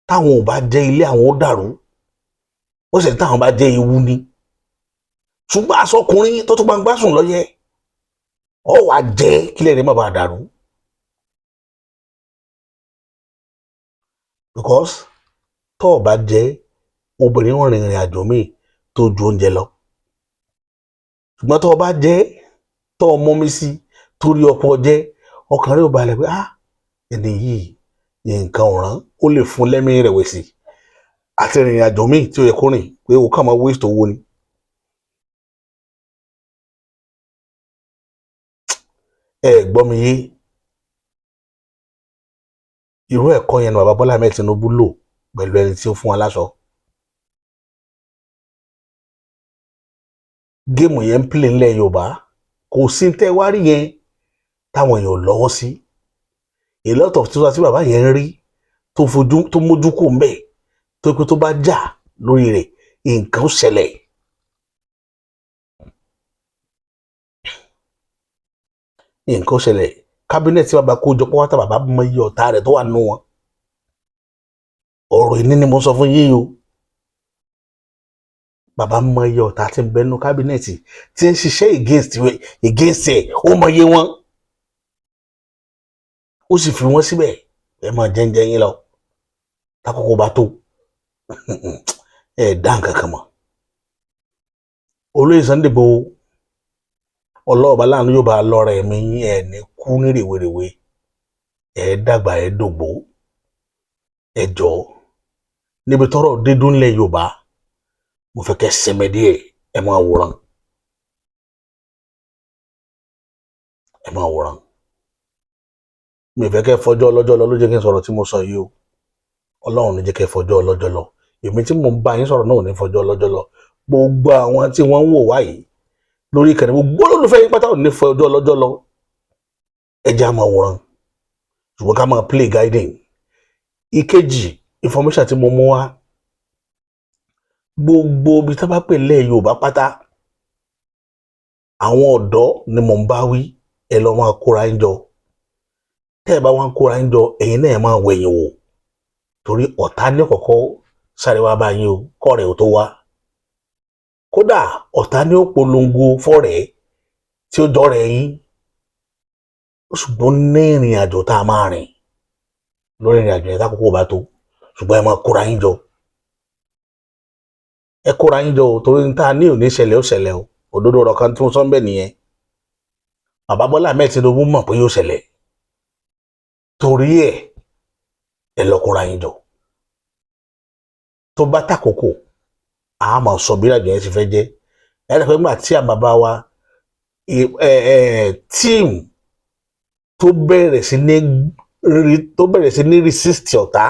táwọn ò bá jẹ́ ilé àwọn ó dàrú ó sì táwọn bá jẹ́ ewu ni ṣùgbọ́n aṣọkùnrin tó tó gbangba sùn lọ́yẹ ọ wà jẹ́ kílẹ̀ rẹ má bàa dàrú because tó o bá jẹ́ obìnrin wọn rìnrìn àjò míì tó ju oúnjẹ lọ ṣùgbọ́n tó o bá jẹ́ tó o mọ́mí sí torí ọ̀pọ̀ jẹ́ ọkàn rẹ̀ ò balẹ̀ pé ẹni yìí nǹkan ọ̀ràn ó lè fún lẹ́mìí rẹ̀wẹ̀sì àti ìrìn àjò míì tí ó yẹ kó rìn pé ó kàn máa waste owó ni. ẹ gbọ́ mi yé irú ẹ̀kọ́ yẹn ni bàbá Bọ́lá Ahmed Tinubu lò pẹ̀lú ẹni tí ó fún wa láṣọ. géèmù yẹn ń pìlè ńlẹ̀ Yorùbá kò sí tẹ́ wá rí yẹn táwọn èèyàn lọ́wọ́ sí a lot of tí bàbá yẹn ń rí tó mójú kò mbẹ̀ tó pé tó bá jà lórí rẹ̀ nǹkan ó ṣẹlẹ̀. nǹkan ó ṣẹlẹ̀ kábínẹ̀tì bàbá kó jọ pọ́wátà bàbá mọ iye ọ̀tá rẹ̀ tó wà nínú wọn. ọ̀rọ̀ ìní ni mo sọ fún yín o bàbá mọ iye ọ̀tá tí ń bẹ nínú kábínẹ̀tì tí ń ṣiṣẹ́ against ẹ̀ ó mọ iye wọn ó sì fi wọ́n síbẹ̀ ẹ máa jẹ́njẹ́ yín lọ tákòókò bá tó ẹ dá nǹkan kan mọ̀. olóyè Sunday Igboho ọlọ́ọ̀bá láàánú yóò bá lọ́rọ̀ ẹ̀mí ẹ̀ ní kú ní rèwerèwe ẹ̀ dàgbà ẹ̀ dògbò ẹ̀ jọ níbi tọ́rọ̀ dídún ńlẹ̀ Yorùbá mo fẹ́ kẹ́ sẹ́mẹ́ díẹ̀ ẹ̀ máa wòran mi fẹ́ kẹ́ fọjọ́ ọlọ́jọ́ lọ ló jẹ́ kí n sọ̀rọ̀ tí mo sọ yìí o Ọlọ́run ní jẹ́ kẹ́ fọjọ́ ọlọ́jọ́ lọ èmi tí mo ń bá yín sọ̀rọ̀ náà ò ní fọjọ́ ọlọ́jọ́ lọ gbogbo àwọn tí wọ́n ń wò wáyìí lórí ìkànnì gbogbo olólùfẹ́ yín pátá ò ní fọjọ́ ọlọ́jọ́ lọ ẹ jẹ́ á máa wòran ṣùgbọ́n ká máa play guiding. ìkejì information tí mo mú wá gbogbo ibi tá bá pè lẹ́ Yorùbá pátá àwọn ọ̀dọ́ ni mò ń bá wí ẹ lọ máa kóra ń jọ tẹ́ ẹ bá wá ń kóra ń jọ ẹ̀yin náà ẹ máa wẹ̀yìn wò torí ọ̀tá ní kọ̀kọ́ sáré wá bá yín o kọ́rẹ̀ ò tó wá kódà ọ̀tá ní ó polongo fọ́rẹ̀ẹ́ tí ó jọrẹ̀ yín ṣùgbọ́n ní ìrìn àjò tá a máa rìn lórí ìrìn àjò yẹn tákòókò bá tó ṣùgbọ́n ẹ máa kóra yín jọ ẹ kóra yín jọ torí ní tá a ní òní ṣẹlẹ̀ ó ṣẹlẹ̀ o òdodo ọ̀rọ̀ kan tí mo sọ ń bẹ̀ nìyẹn bàbá Bọ́lá Ahmed Tinubu mọ̀ pé yóò ṣẹlẹ̀ torí ẹ lọ kóra yín jọ tó bá tàkókò a máa sọ bí ìrìnàjò yẹn ti fẹ́ jẹ́ ẹ rẹ̀ pé nígbà tí a bàbá wa tíìmù tó bẹ̀rẹ̀ sí ní resist ọ̀tá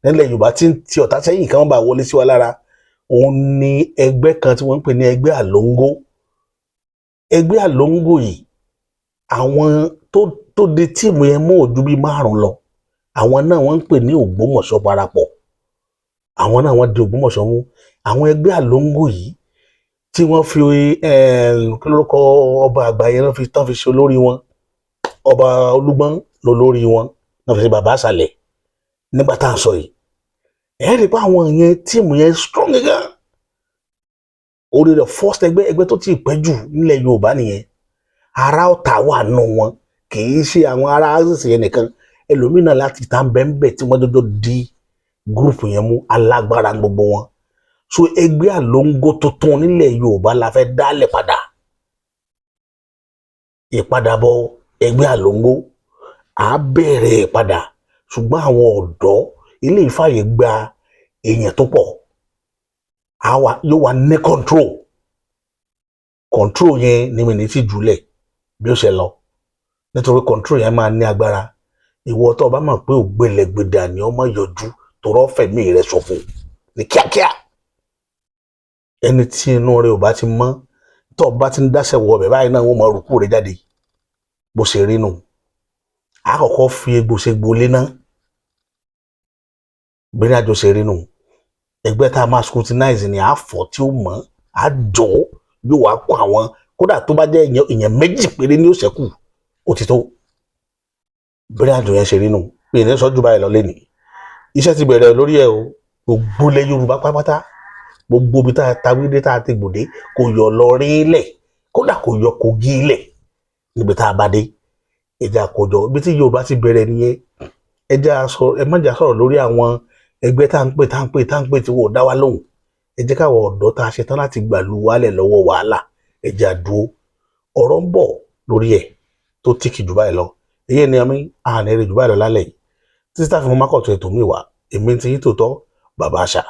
nílẹ̀ Yorùbá tí ń ti ọ̀tá sẹ́yìn kan bá wọlé sí wa lára òun ni ẹgbẹ́ kan tí wọ́n ń pè ní ẹgbẹ́ àlóńgó yìí àwọn tó di tíìmù yẹn mú ojú bíi 5 lọ àwọn náà wọ́n ń pè ní Ògbómọ̀ṣọ́ parapọ̀ àwọn náà wọ́n di Ògbómọ̀ṣọ́ mú àwọn ẹgbẹ́ àlóńgó yìí tí wọ́n fi kí lórúkọ ọba àgbáyé náà tán fi ṣe olórí wọn ọba Olúgbọ́n lólórí wọn náà fi ṣe bàbá àṣàlẹ̀ nígbà tá à ń sọ yìí ẹ rí i pé àwọn yẹn tíìmù yẹn strong gan orí rẹ̀ first ẹgbẹ́ tó ti pẹ́ jù nílẹ̀ Yorùbá nìyẹn ará ọ̀tá wà nù wọn kì í ṣe àwọn ará àṣìṣe yẹn nìkan ẹlòmínà láti ta bẹ́ẹ̀ tí wọ́n jọjọ di gúrùpù yẹn mú alágbára gbogbo wọn so ẹgbẹ́ àlóńgó tuntun nílẹ̀ Yorùbá la fẹ́ dálẹ̀ padà ìpadàbọ̀ ẹgbẹ́ àlóńgó á bẹ̀rẹ̀ padà ṣùgbọ́n àwọn ọ̀dọ́ ilé ìfàyè gba èèyàn tó pọ̀ yóò wà ní control yẹn ní mi ní ti jùlẹ̀ bí ó ṣe lọ nítorí control yẹn máa ní agbára ìwọ tó o bá mọ̀ pé ògbélẹ̀gbẹ̀dà ni ọmọ yọjú tó rọ́fẹ̀mí rẹ̀ ṣòfò ní kíákíá ẹni tí inú rẹ̀ ò bá ti mọ́ tó o bá ti ń dáṣẹ̀ wọ ọbẹ̀ báyìí náà wọ́n máa rúkú rẹ̀ jáde bó ṣe rí nù àkọ́kọ́ fi egbò ṣe gbolé náà bí ní àjọ ṣe rí nù ẹgbẹ́ tá a máa scrutinize ni àfọ̀ tí ó mọ̀ àjọ yóò wá kó àwọn kódà tó bá jẹ́ èèyàn 2 péré ní òṣèkù ó ti tó bí ní àjọ yẹn ṣe rí nù bí ní sọ́jú báyìí lọ lẹ́nìí iṣẹ́ ti bẹ̀rẹ̀ lórí ẹ̀ o gbogbo ilẹ̀ Yorùbá pátápátá gbogbo ibi tá a ta wídé tá a ti gbòdé kò yọ lọ rí lẹ̀ kódà kò yọ Kogi lẹ̀ níbi tá a bá dé ẹja àkójọ ibi tí Yorùbá ti bẹ̀rẹ̀ nìyẹn ẹ má jà sọ̀rọ̀ lórí àwọn ẹgbẹ́ tá ń pè tí wọ́n dá wa lóhùn ẹ jẹ́ káwọn ọ̀dọ́ tá a ṣe tán láti gbàlú wálẹ̀ lọ́wọ́ wàhálà ẹja dúró ọ̀rọ̀ ń bọ̀ lórí ẹ̀ tó tíkì jù báyìí lọ èyí ni àmì àná èrè jù báyìí lọ lálẹ́ yìí títí tá a fi mọ mákọ̀tún ètò mi wá èmi ti yín tòótọ́ bàbá àṣà.